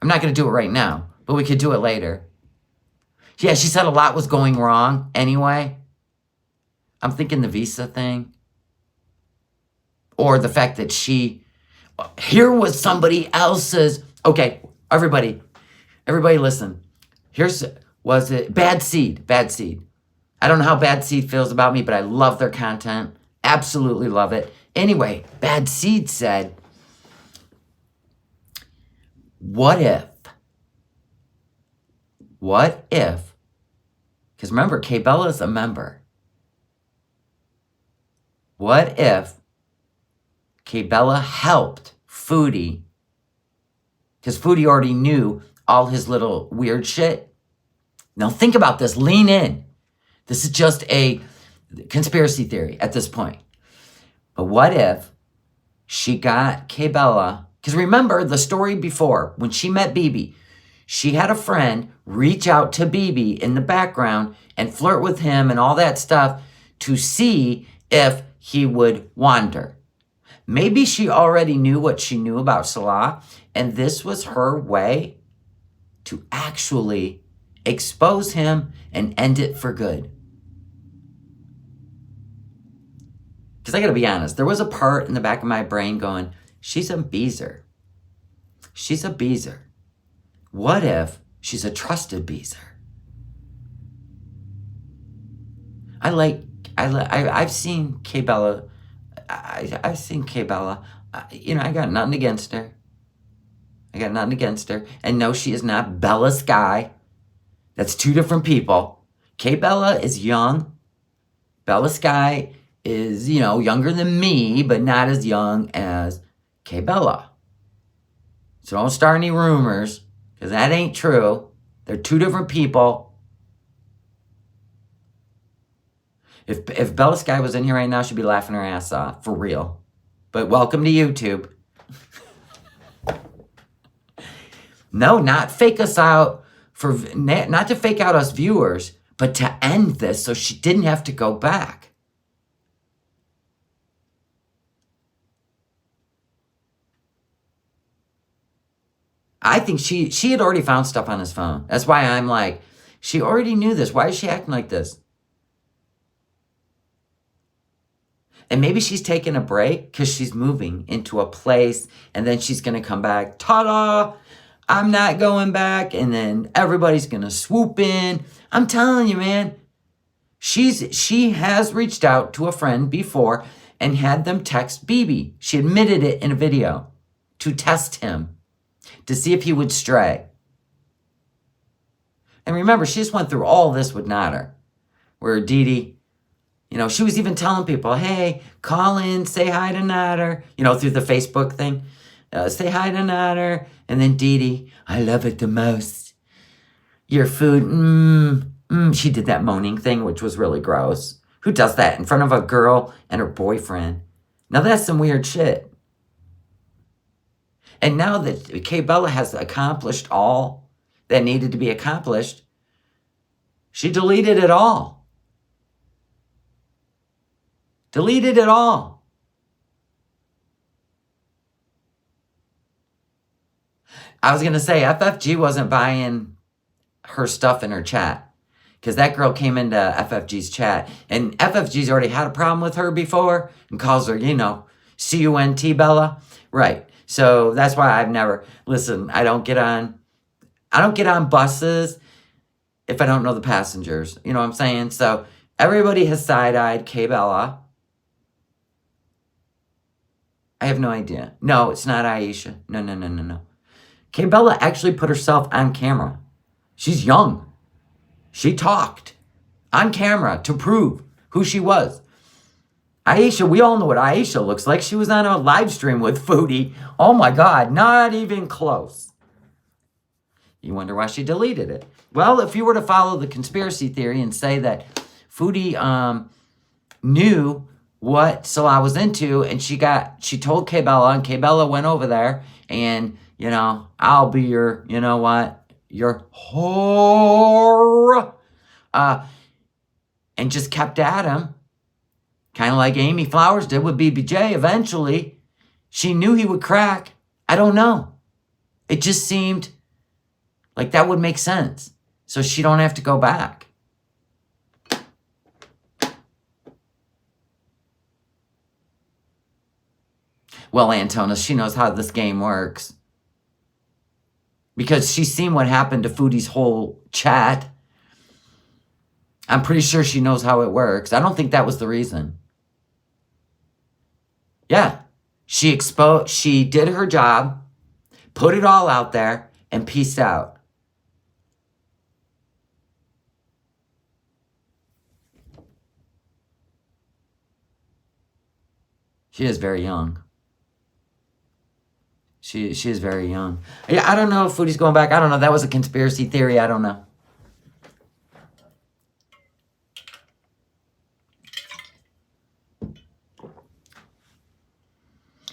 I'm not going to do it right now, but we could do it later. Yeah, she said a lot was going wrong anyway. I'm thinking the visa thing. Or the fact that here was somebody else's. Okay, everybody listen. Was it Bad Seed? I don't know how Bad Seed feels about me, but I love their content. Absolutely love it. Anyway, Bad Seed said, what if, because remember, K-Bella's a member. What if K-Bella helped Foodie, because Foodie already knew all his little weird shit. Now think about this, lean in. This is just a conspiracy theory at this point. But what if she got K-Bella, because remember the story before, when she met BB, she had a friend reach out to BB in the background and flirt with him and all that stuff to see if he would wander. Maybe she already knew what she knew about Salah, and this was her way to actually expose him and end it for good. Because I gotta be honest, there was a part in the back of my brain going, she's a beezer. She's a beezer. What if she's a trusted beezer? I've seen K-Bella. I've seen K-Bella. I got nothing against her. And no, she is not Bella Sky. That's two different people. K-Bella is young. Bella Sky is, younger than me, but not as young as K-Bella. So don't start any rumors, because that ain't true. They're two different people. If Bella Sky was in here right now, she'd be laughing her ass off, for real. But welcome to YouTube. No, not fake us out, not to fake out us viewers, but to end this so she didn't have to go back. I think she had already found stuff on his phone. That's why I'm like, she already knew this. Why is she acting like this? And maybe she's taking a break because she's moving into a place and then she's going to come back. Ta-da! I'm not going back. And then everybody's going to swoop in. I'm telling you, man. She has reached out to a friend before and had them text BB. She admitted it in a video to test him, to see if he would stray. And remember, she just went through all this with Nader, where Didi, she was even telling people, hey, call in, say hi to Nader, through the Facebook thing. Say hi to Nader. And then Didi, I love it the most. Your food, She did that moaning thing, which was really gross. Who does that in front of a girl and her boyfriend? Now that's some weird shit. And now that K-Bella has accomplished all that needed to be accomplished, she deleted it all. Deleted it all. I was going to say, FFG wasn't buying her stuff in her chat. Because that girl came into FFG's chat. And FFG's already had a problem with her before. And calls her, C-U-N-T Bella. Right. So that's why I've never, listen, I don't get on buses if I don't know the passengers. You know what I'm saying? So everybody has side-eyed K-Bella. I have no idea. No, it's not Aisha. No. K-Bella actually put herself on camera. She's young. She talked on camera to prove who she was. Aisha, we all know what Aisha looks like. She was on a live stream with Foodie. Oh my God, not even close. You wonder why she deleted it. Well, if you were to follow the conspiracy theory and say that Foodie knew what Salah was into, and she told K-Bella, and K-Bella went over there, and, I'll be your, You're whore. And just kept at him. Kind of like Amy Flowers did with BBJ eventually. She knew he would crack. I don't know. It just seemed like that would make sense. So she don't have to go back. Well, Antona, she knows how this game works. Because she's seen what happened to Foodie's whole chat. I'm pretty sure she knows how it works. I don't think that was the reason. Yeah. She did her job, put it all out there, and peaced out. She is very young. She is very young. Yeah, I don't know if Foodie's going back. I don't know. That was a conspiracy theory. I don't know.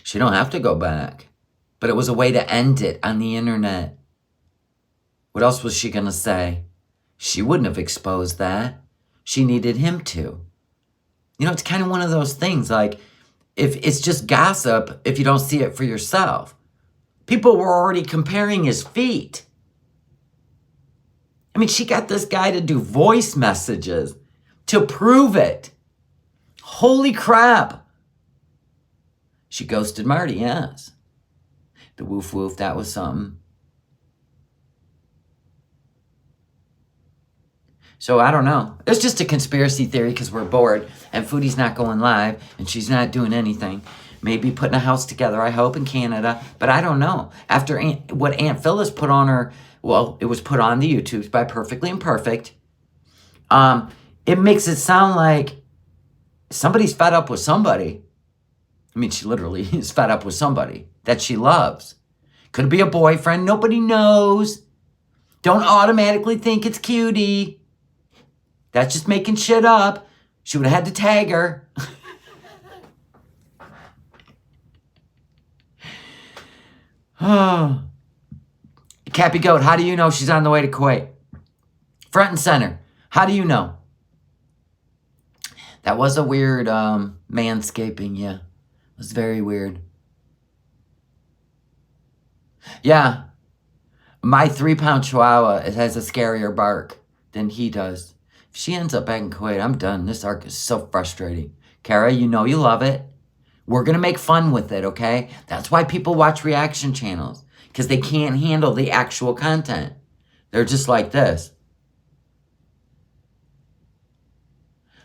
She don't have to go back. But it was a way to end it on the internet. What else was she going to say? She wouldn't have exposed that. She needed him to. You know, it's kind of one of those things, like, if it's just gossip if you don't see it for yourself. People were already comparing his feet. I mean, she got this guy to do voice messages to prove it. Holy crap. She ghosted Marty, yes. The woof woof, that was something. So I don't know. It's just a conspiracy theory because we're bored and Foodie's not going live and she's not doing anything. Maybe putting a house together, I hope, in Canada. But I don't know. After what Aunt Phyllis put on her, well, it was put on the YouTubes by Perfectly Imperfect. It makes it sound like somebody's fed up with somebody. I mean, she literally is fed up with somebody that she loves. Could be a boyfriend. Nobody knows. Don't automatically think it's Cutie. That's just making shit up. She would have had to tag her. Oh. Cappy Goat, how do you know she's on the way to Kuwait? Front and center. How do you know? That was a weird manscaping, yeah. It was very weird. Yeah. My 3-pound chihuahua, it has a scarier bark than he does. If she ends up back in Kuwait, I'm done. This arc is so frustrating. Kara, you know you love it. We're going to make fun with it, okay? That's why people watch reaction channels. Because they can't handle the actual content. They're just like this.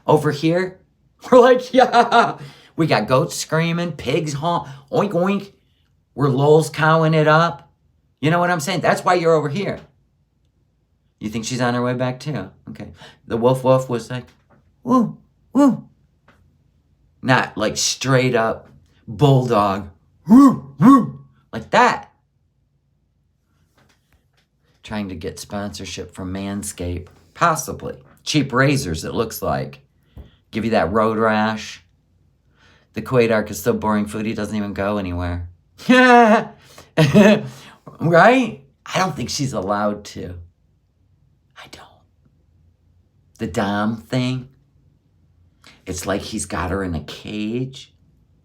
Over here, we're like, yeah. We got goats screaming, pigs honk, oink, oink. We're lols cowing it up. You know what I'm saying? That's why you're over here. You think she's on her way back too? Okay. The woof woof was like, woo, woo. Not like straight up bulldog, woo, woo, like that. Trying to get sponsorship from Manscaped. Possibly. Cheap razors, it looks like. Give you that road rash. The Kuwait arc is so boring, Foodie doesn't even go anywhere. Right? I don't think she's allowed to. I don't. The Dom thing. It's like he's got her in a cage.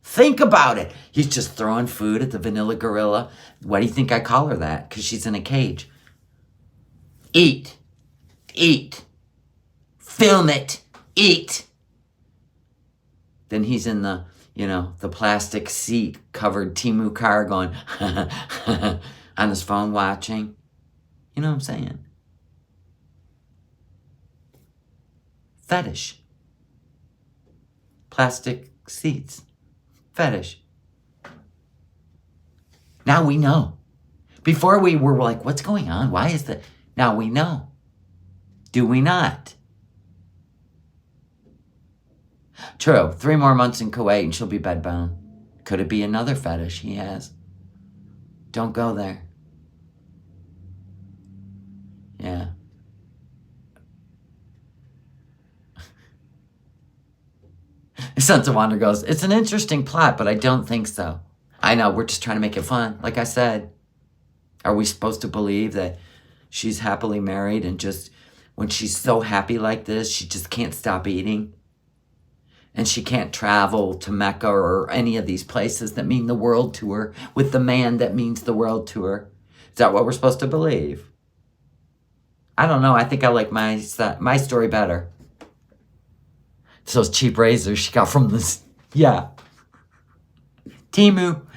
Think about it. He's just throwing food at the vanilla gorilla. Why do you think I call her that? Because she's in a cage. Eat. Eat. Film it. Eat. Then he's in the, the plastic seat covered Temu car going on his phone watching. You know what I'm saying? Fetish. Plastic seats. Fetish. Now we know. Before we were like, what's going on? Why is that? Now we know. Do we not? True. 3 more months in Kuwait and she'll be bedbound. Could it be another fetish he has? Don't go there. Yeah. Sons of Wonder goes, it's an interesting plot, but I don't think so. I know, we're just trying to make it fun. Like I said, are we supposed to believe that she's happily married and just when she's so happy like this, she just can't stop eating. And she can't travel to Mecca or any of these places that mean the world to her with the man that means the world to her. Is that what we're supposed to believe? I don't know. I think I like my story better. It's those cheap razors she got from this. Yeah. Timu.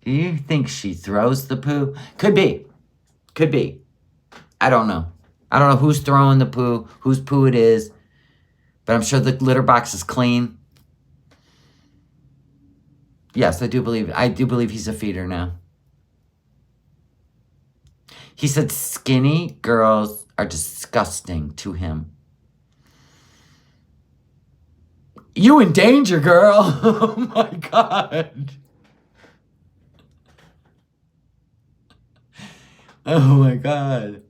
Do you think she throws the poo? Could be. Could be. I don't know. I don't know who's throwing the poo, whose poo it is. But I'm sure the litter box is clean. Yes, I do believe he's a feeder now. He said skinny girls are disgusting to him. You in danger, girl. Oh my God. Oh my God.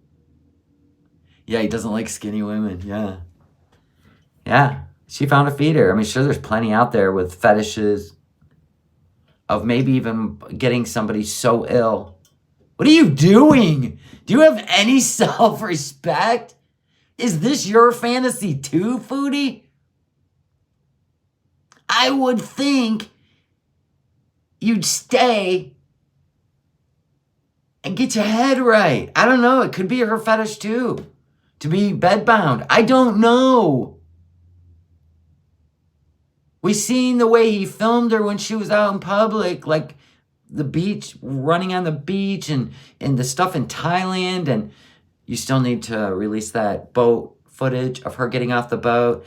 Yeah, he doesn't like skinny women. Yeah. Yeah. She found a feeder. I mean, sure, there's plenty out there with fetishes of maybe even getting somebody so ill. What are you doing? Do you have any self-respect? Is this your fantasy too, Foodie? I would think you'd stay and get your head right. I don't know. It could be her fetish too. To be bedbound. I don't know. We seen the way he filmed her when she was out in public, like the beach, running on the beach and the stuff in Thailand. And you still need to release that boat footage of her getting off the boat,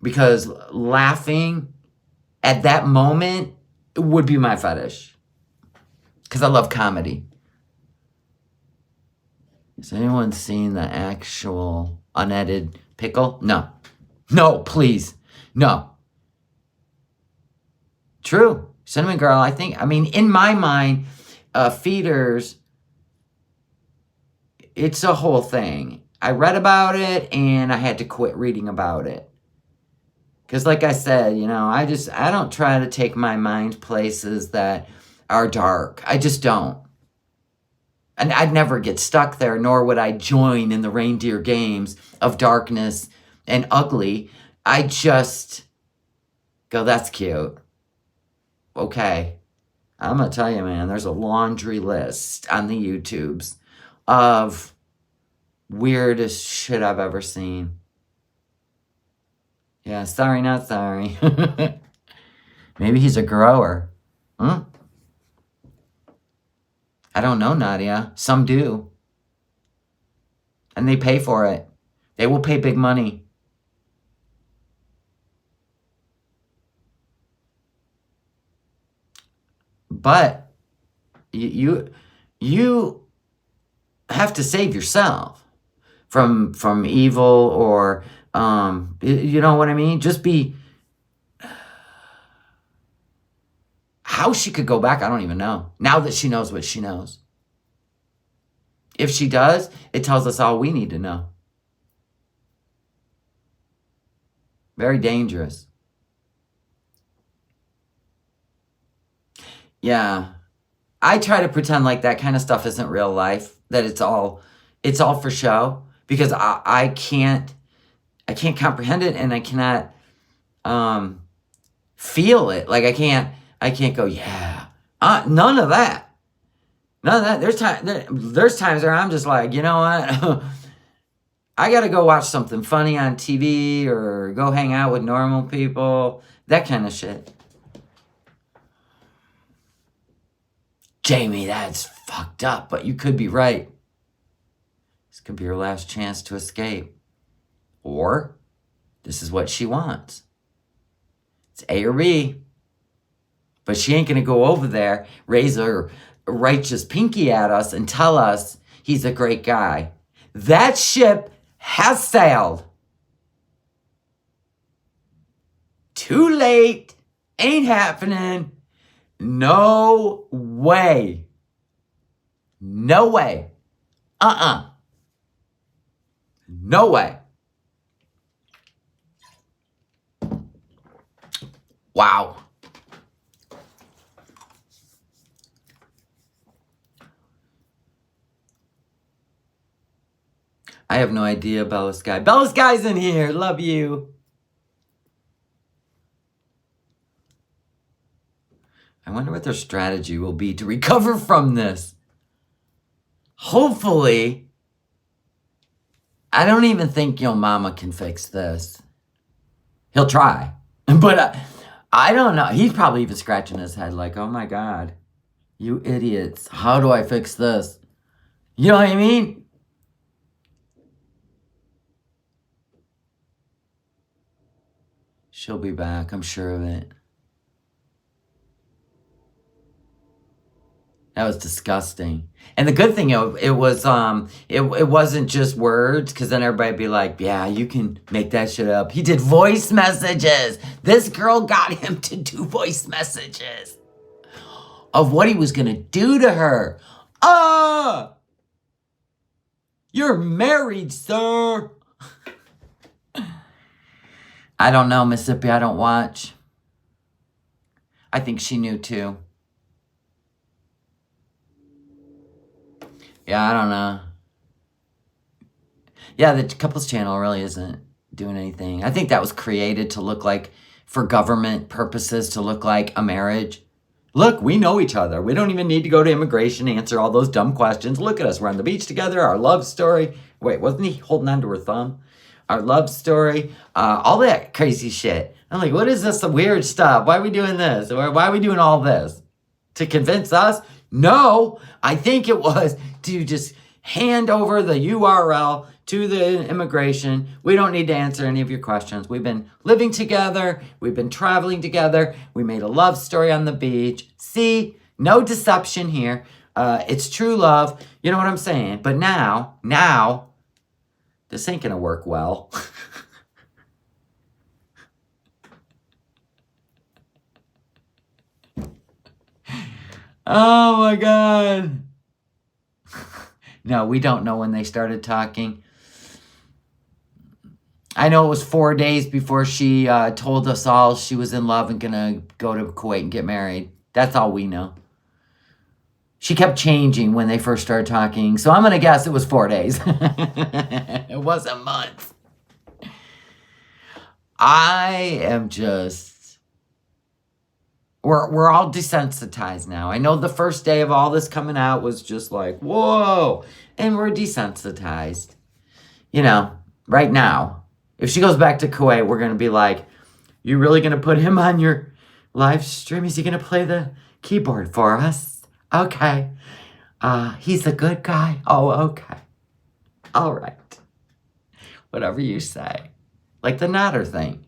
because laughing at that moment would be my fetish, because I love comedy. Has anyone seen the actual unedited pickle? No. No, please. No. True. Cinnamon Girl, I mean, in my mind, feeders, it's a whole thing. I read about it and I had to quit reading about it. Because like I said, I don't try to take my mind places that are dark. I just don't. And I'd never get stuck there, nor would I join in the reindeer games of darkness and ugly. I just go, that's cute. Okay. I'm going to tell you, man, there's a laundry list on the YouTubes of weirdest shit I've ever seen. Yeah, sorry, not sorry. Maybe he's a grower. I don't know, Nadia. Some do. And they pay for it. They will pay big money. But you have to save yourself from evil, or you know what I mean? Just be. How she could go back, I don't even know. Now that she knows what she knows. If she does, it tells us all we need to know. Very dangerous. Yeah. I try to pretend like that kind of stuff isn't real life, that it's all for show, because I can't comprehend it, and I cannot feel it. Like I can't go, yeah. None of that. None of that. There's times where I'm just like, you know what? I got to go watch something funny on TV or go hang out with normal people. That kind of shit. Jamie, that's fucked up, but you could be right. This could be your last chance to escape. Or this is what she wants. It's A or B. But she ain't going to go over there, raise her righteous pinky at us and tell us he's a great guy. That ship has sailed. Too late. Ain't happening. No way. No way. No way. Wow. I have no idea, Bella Sky. Bella Sky's in here. Love you. I wonder what their strategy will be to recover from this. Hopefully, I don't even think Yo Mama can fix this. He'll try. But I don't know. He's probably even scratching his head like, oh my God, you idiots. How do I fix this? You know what I mean? She'll be back. I'm sure of it. That was disgusting. And the good thing, it wasn't just words, because then everybody'd be like, yeah, you can make that shit up. He did voice messages. This girl got him to do voice messages of what he was going to do to her. You're married, sir. I don't know, Mississippi. I don't watch. I think she knew too. Yeah, I don't know. Yeah, the couples channel really isn't doing anything. I think that was created to look like, for government purposes, to look like a marriage. Look, we know each other. We don't even need to go to immigration to answer all those dumb questions. Look at us. We're on the beach together. Our love story. Wait, wasn't he holding on to her thumb? Our love story. All that crazy shit. I'm like, what is this weird stuff? Why are we doing this? Why are we doing all this? To convince us? No, I think it was to just hand over the URL to the immigration. We don't need to answer any of your questions. We've been living together. We've been traveling together. We made a love story on the beach. See, no deception here. It's true love. You know what I'm saying? But now, this ain't gonna work well. Oh my God. No, we don't know when they started talking. I know it was 4 days before she told us all she was in love and gonna go to Kuwait and get married. That's all we know. She kept changing when they first started talking, so I'm gonna guess it was 4 days. It wasn't months. I am just... We're all desensitized now. I know the first day of all this coming out was just like, whoa. And we're desensitized. You know, right now, if she goes back to Kuwait, we're going to be like, you really going to put him on your live stream? Is he going to play the keyboard for us? Okay. He's a good guy. Oh, okay. All right. Whatever you say. Like the Natter thing.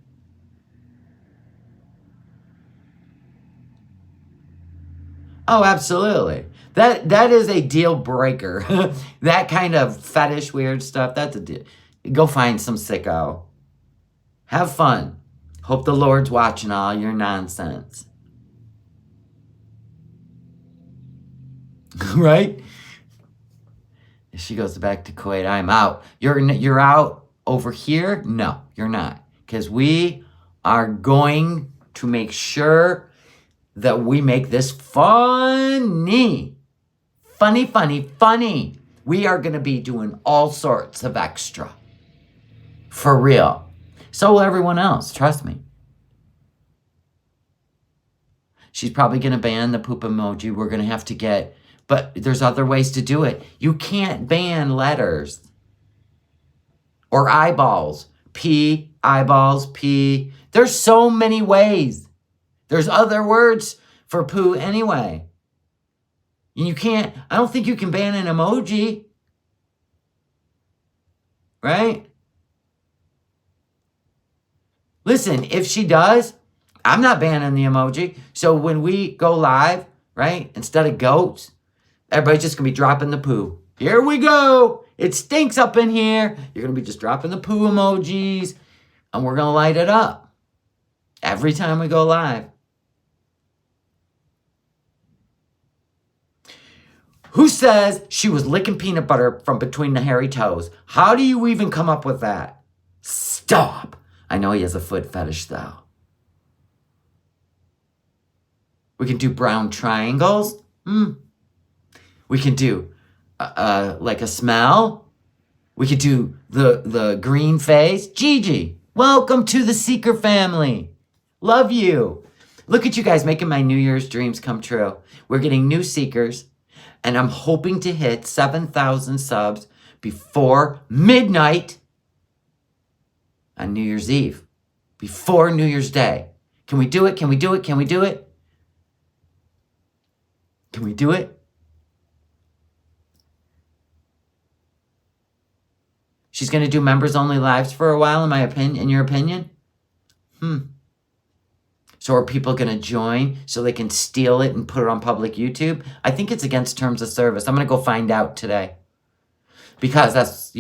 Oh, absolutely. That is a deal breaker. That kind of fetish weird stuff, that's a deal. Go find some sicko. Have fun. Hope the Lord's watching all your nonsense. Right? If she goes back to Kuwait, I'm out. You're out over here? No, you're not. Because we are going to make sure that we make this funny. Funny. We are going to be doing all sorts of extra. For real. So will everyone else, trust me. She's probably going to ban the poop emoji. We're going to have to get... But there's other ways to do it. You can't ban letters. Or eyeballs. P, eyeballs, P. There's so many ways. There's other words for poo anyway. You can't... I don't think you can ban an emoji. Right? Listen, if she does, I'm not banning the emoji. So when we go live, right, instead of goats, everybody's just going to be dropping the poo. Here we go. It stinks up in here. You're going to be just dropping the poo emojis. And we're going to light it up. Every time we go live. Who says she was licking peanut butter from between the hairy toes? How do you even come up with that? Stop. I know he has a foot fetish, though. We can do brown triangles. We can do like a smell. We could do the green face. Gigi, welcome to the Seeker family. Love you. Look at you guys making my New Year's dreams come true. We're getting new Seekers, and I'm hoping to hit 7,000 subs before midnight on New Year's Eve, before New Year's Day. Can we do it? Can we do it? Can we do it? Can we do it? She's going to do members only lives for a while, in your opinion? So are people going to join so they can steal it and put it on public YouTube? I think it's against terms of service. I'm going to go find out today. Because that's,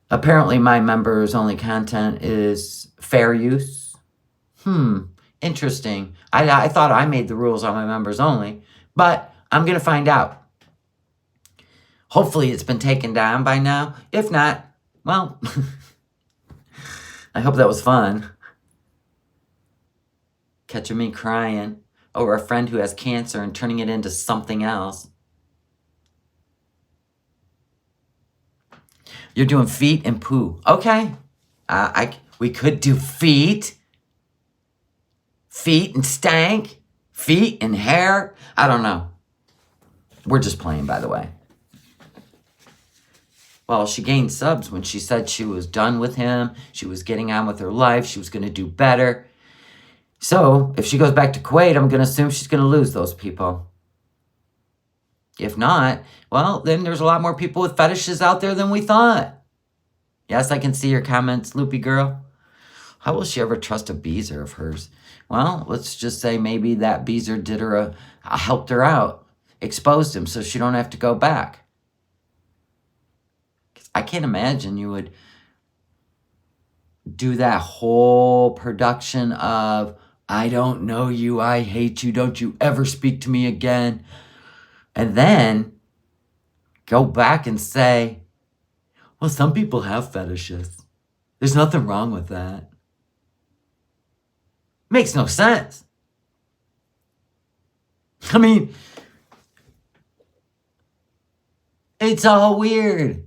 apparently my members only content is fair use. Interesting. I thought I made the rules on my members only, but I'm going to find out. Hopefully it's been taken down by now. If not, well, I hope that was fun. Catching me crying over a friend who has cancer and turning it into something else. You're doing feet and poo. Okay. We could do feet. Feet and stank. Feet and hair. I don't know. We're just playing, by the way. Well, she gained subs when she said she was done with him. She was getting on with her life. She was going to do better. So, if she goes back to Kuwait, I'm going to assume she's going to lose those people. If not, well, then there's a lot more people with fetishes out there than we thought. Yes, I can see your comments, Loopy Girl. How will she ever trust a beezer of hers? Well, let's just say maybe that beezer did her helped her out, exposed him so she don't have to go back. I can't imagine you would do that whole production of, I don't know you, I hate you, don't you ever speak to me again. And then go back and say, well, some people have fetishes. There's nothing wrong with that. Makes no sense. I mean, it's all weird.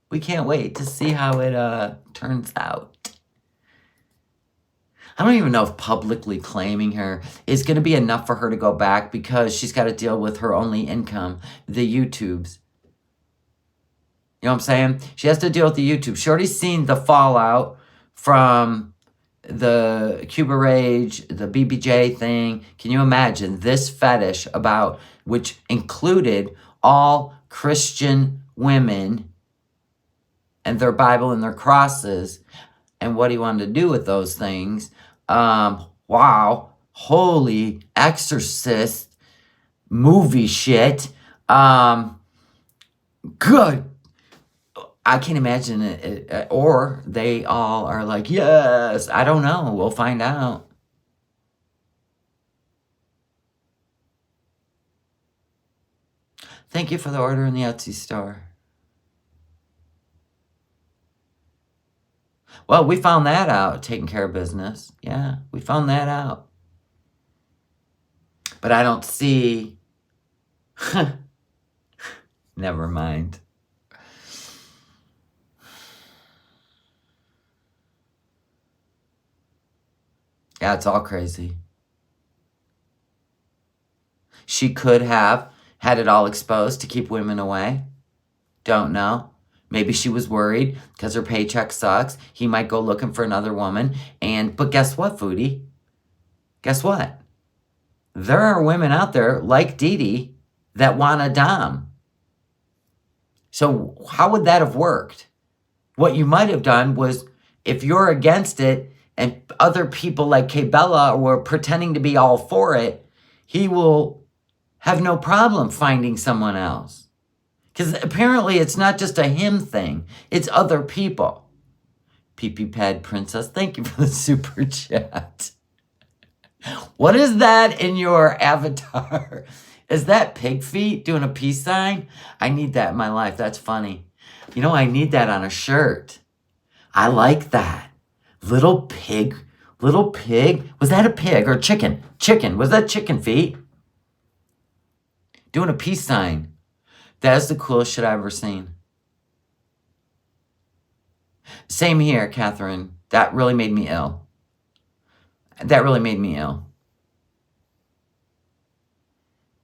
We can't wait to see how it turns out. I don't even know if publicly claiming her is going to be enough for her to go back because she's got to deal with her only income, the YouTubes. You know what I'm saying? She has to deal with the YouTube. She already seen the fallout from the Cuba Rage, the BBJ thing. Can you imagine this fetish about, which included all Christian women and their Bible and their crosses, and what he wanted to do with those things. Wow. Holy exorcist movie shit. Good. I can't imagine it. Or they all are like, yes. I don't know. We'll find out. Thank you for the order in the Etsy store. Well, we found that out, taking care of business. Yeah, we found that out. But I don't see... Never mind. Yeah, it's all crazy. She could have had it all exposed to keep women away. Don't know. Maybe she was worried because her paycheck sucks. He might go looking for another woman. But guess what, Foodie? Guess what? There are women out there like Dee Dee that want a dom. So how would that have worked? What you might have done was, if you're against it and other people like K-Bella were pretending to be all for it, he will have no problem finding someone else. Because apparently it's not just a him thing. It's other people. Pee-pee Pad Princess, thank you for the super chat. What is that in your avatar? Is that pig feet doing a peace sign? I need that in my life. That's funny. You know, I need that on a shirt. I like that. Little pig. Was that a pig or chicken? Chicken. Was that chicken feet? Doing a peace sign. That is the coolest shit I've ever seen. Same here, Catherine. That really made me ill. That really made me ill.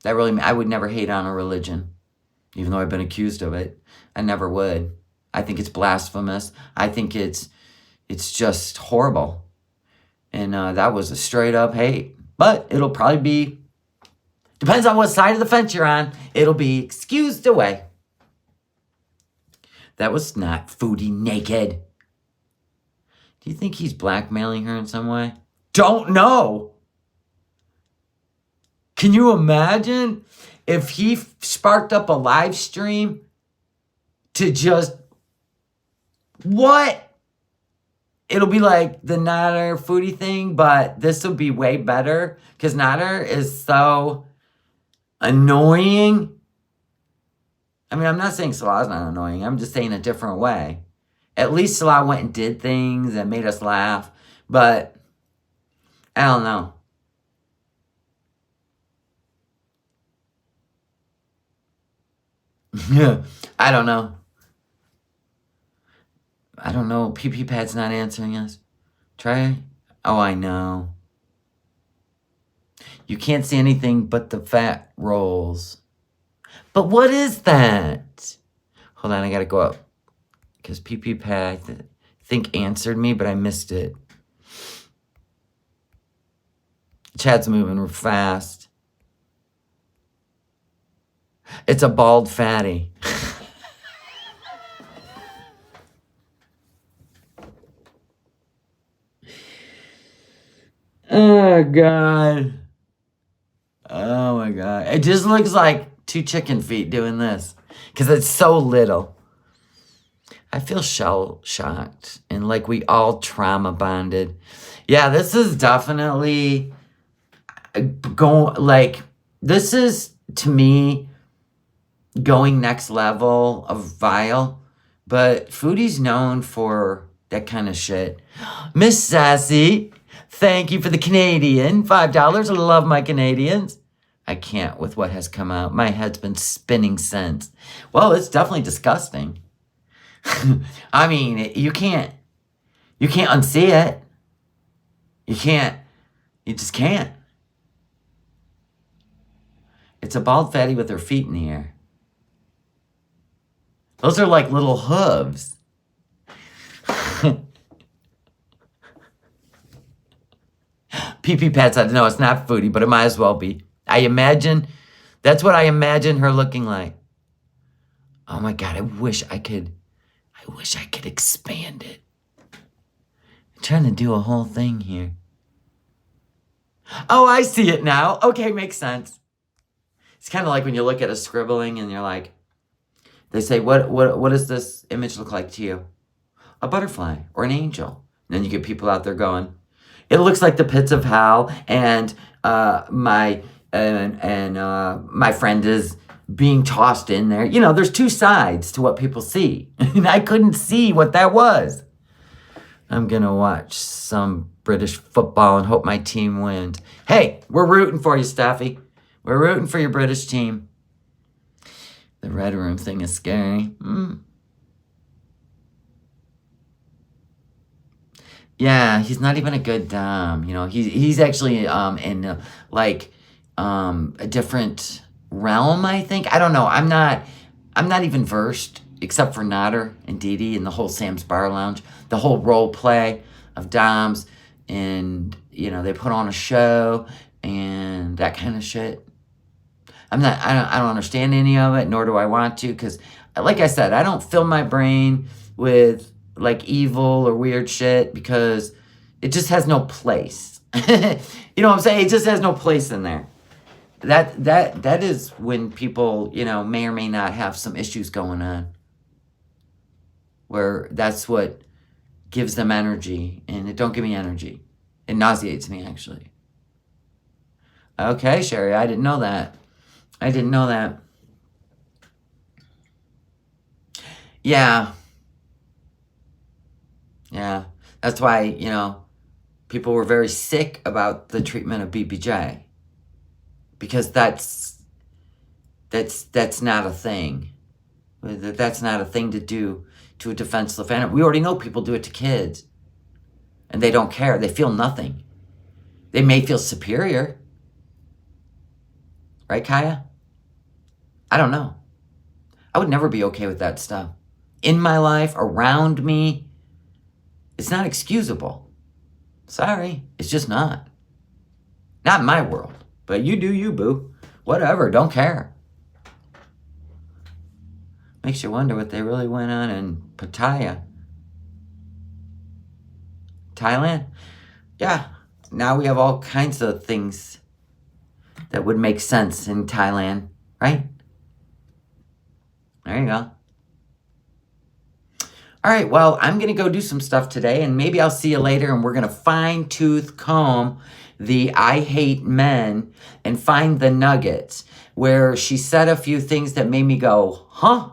I would never hate on a religion, even though I've been accused of it. I never would. I think it's blasphemous. I think it's just horrible. And that was a straight up hate. But it'll probably be, depends on what side of the fence you're on, it'll be excused away. That was not Foodie naked. Do you think he's blackmailing her in some way? Don't know. Can you imagine if he sparked up a live stream to just, what? It'll be like the Nader Foodie thing, but this will be way better because Nader is so annoying. I mean, I'm not saying Salah's not annoying. I'm just saying a different way. At least Salah went and did things that made us laugh. But, I don't know. I don't know. I don't know. PP Pad's not answering us. Try. Oh, I know. You can't see anything but the fat rolls. But what is that? Hold on, I gotta go up. Because PP Pad, I think, answered me, but I missed it. Chat's moving fast. It's a bald fatty. Oh, God. Oh, my God. It just looks like 2 chicken feet doing this. Because it's so little. I feel shell-shocked. And like we all trauma bonded. Yeah, this is definitely this is, to me, going next level of vile. But Foodie's known for that kind of shit. Miss Sassy, thank you for the Canadian. $5. I love my Canadians. I can't with what has come out. My head's been spinning since. Well, it's definitely disgusting. I mean, you can't unsee it. You just can't. It's a bald fatty with her feet in the air. Those are like little hooves. PP Pat said, no, it's not Foodie, but it might as well be. That's what I imagine her looking like. Oh my God, I wish I could expand it. I'm trying to do a whole thing here. Oh, I see it now. Okay, makes sense. It's kind of like when you look at a scribbling and you're like, they say, what does this image look like to you? A butterfly or an angel. And then you get people out there going, it looks like the pits of hell, and my friend is being tossed in there. You know, there's 2 sides to what people see. And I couldn't see what that was. I'm going to watch some British football and hope my team wins. Hey, we're rooting for you, Staffy. We're rooting for your British team. The Red Room thing is scary. Yeah, he's not even a good Dom. You know, he's actually in a different realm, I think. I don't know. I'm not even versed, except for Nader and Didi and the whole Sam's Bar Lounge, the whole role play of Doms, and you know, they put on a show and that kind of shit. I don't understand any of it, nor do I want to, because like I said, I don't fill my brain with like evil or weird shit because it just has no place. You know what I'm saying? It just has no place in there. That is when people, you know, may or may not have some issues going on, where that's what gives them energy, and it don't give me energy. It nauseates me, actually. Okay, Sherry, I didn't know that. Yeah. That's why, you know, people were very sick about the treatment of BBJ. Because that's not a thing. That's not a thing to do to a defenseless animal. We already know people do it to kids. And they don't care. They feel nothing. They may feel superior. Right, Kaya? I don't know. I would never be okay with that stuff. In my life, around me, it's not excusable. Sorry, it's just not. Not in my world. But you do you, boo. Whatever, don't care. Makes you wonder what they really went on in Pattaya. Thailand? Yeah, now we have all kinds of things that would make sense in Thailand, right? There you go. All right, well, I'm going to go do some stuff today, and maybe I'll see you later, and we're going to fine-tooth comb the I Hate Men and find the nuggets, where she said a few things that made me go, huh?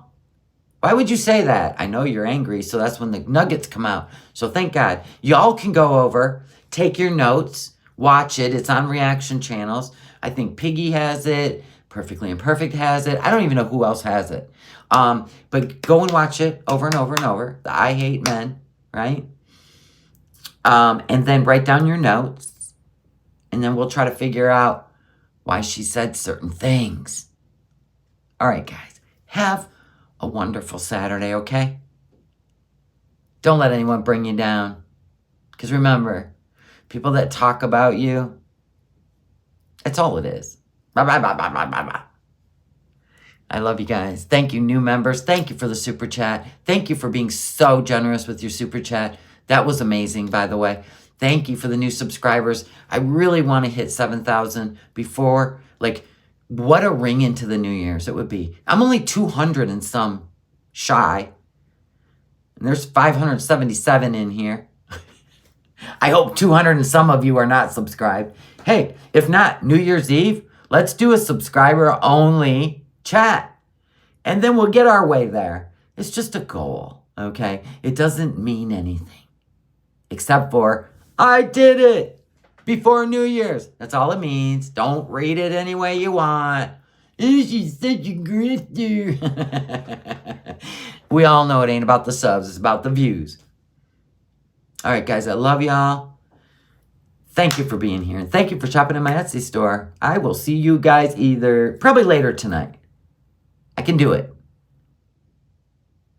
Why would you say that? I know you're angry, so that's when the nuggets come out. So thank God. Y'all can go over, take your notes, watch it. It's on reaction channels. I think Piggy has it. Perfectly Imperfect has it. I don't even know who else has it. But go and watch it over and over and over. The I Hate Men, right? And then write down your notes. And then we'll try to figure out why she said certain things. All right, guys. Have a wonderful Saturday, okay? Don't let anyone bring you down. Because remember, people that talk about you, that's all it is. Bye, bye, bye, bye, bye, bye, bye. I love you guys. Thank you, new members. Thank you for the super chat. Thank you for being so generous with your super chat. That was amazing, by the way. Thank you for the new subscribers. I really want to hit 7,000 before, what a ring into the New Year's it would be. I'm only 200 and some shy. And there's 577 in here. I hope 200 and some of you are not subscribed. Hey, if not, New Year's Eve, let's do a subscriber-only chat. And then we'll get our way there. It's just a goal, okay? It doesn't mean anything. Except for, I did it before New Year's. That's all it means. Don't read it any way you want. She's such a grifter. We all know it ain't about the subs. It's about the views. All right, guys. I love y'all. Thank you for being here. And thank you for shopping in my Etsy store. I will see you guys probably later tonight. I can do it.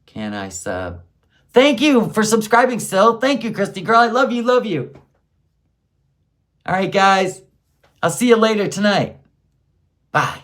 Can I sub? Thank you for subscribing still. Thank you, Christy girl. I love you, love you. All right, guys. I'll see you later tonight. Bye.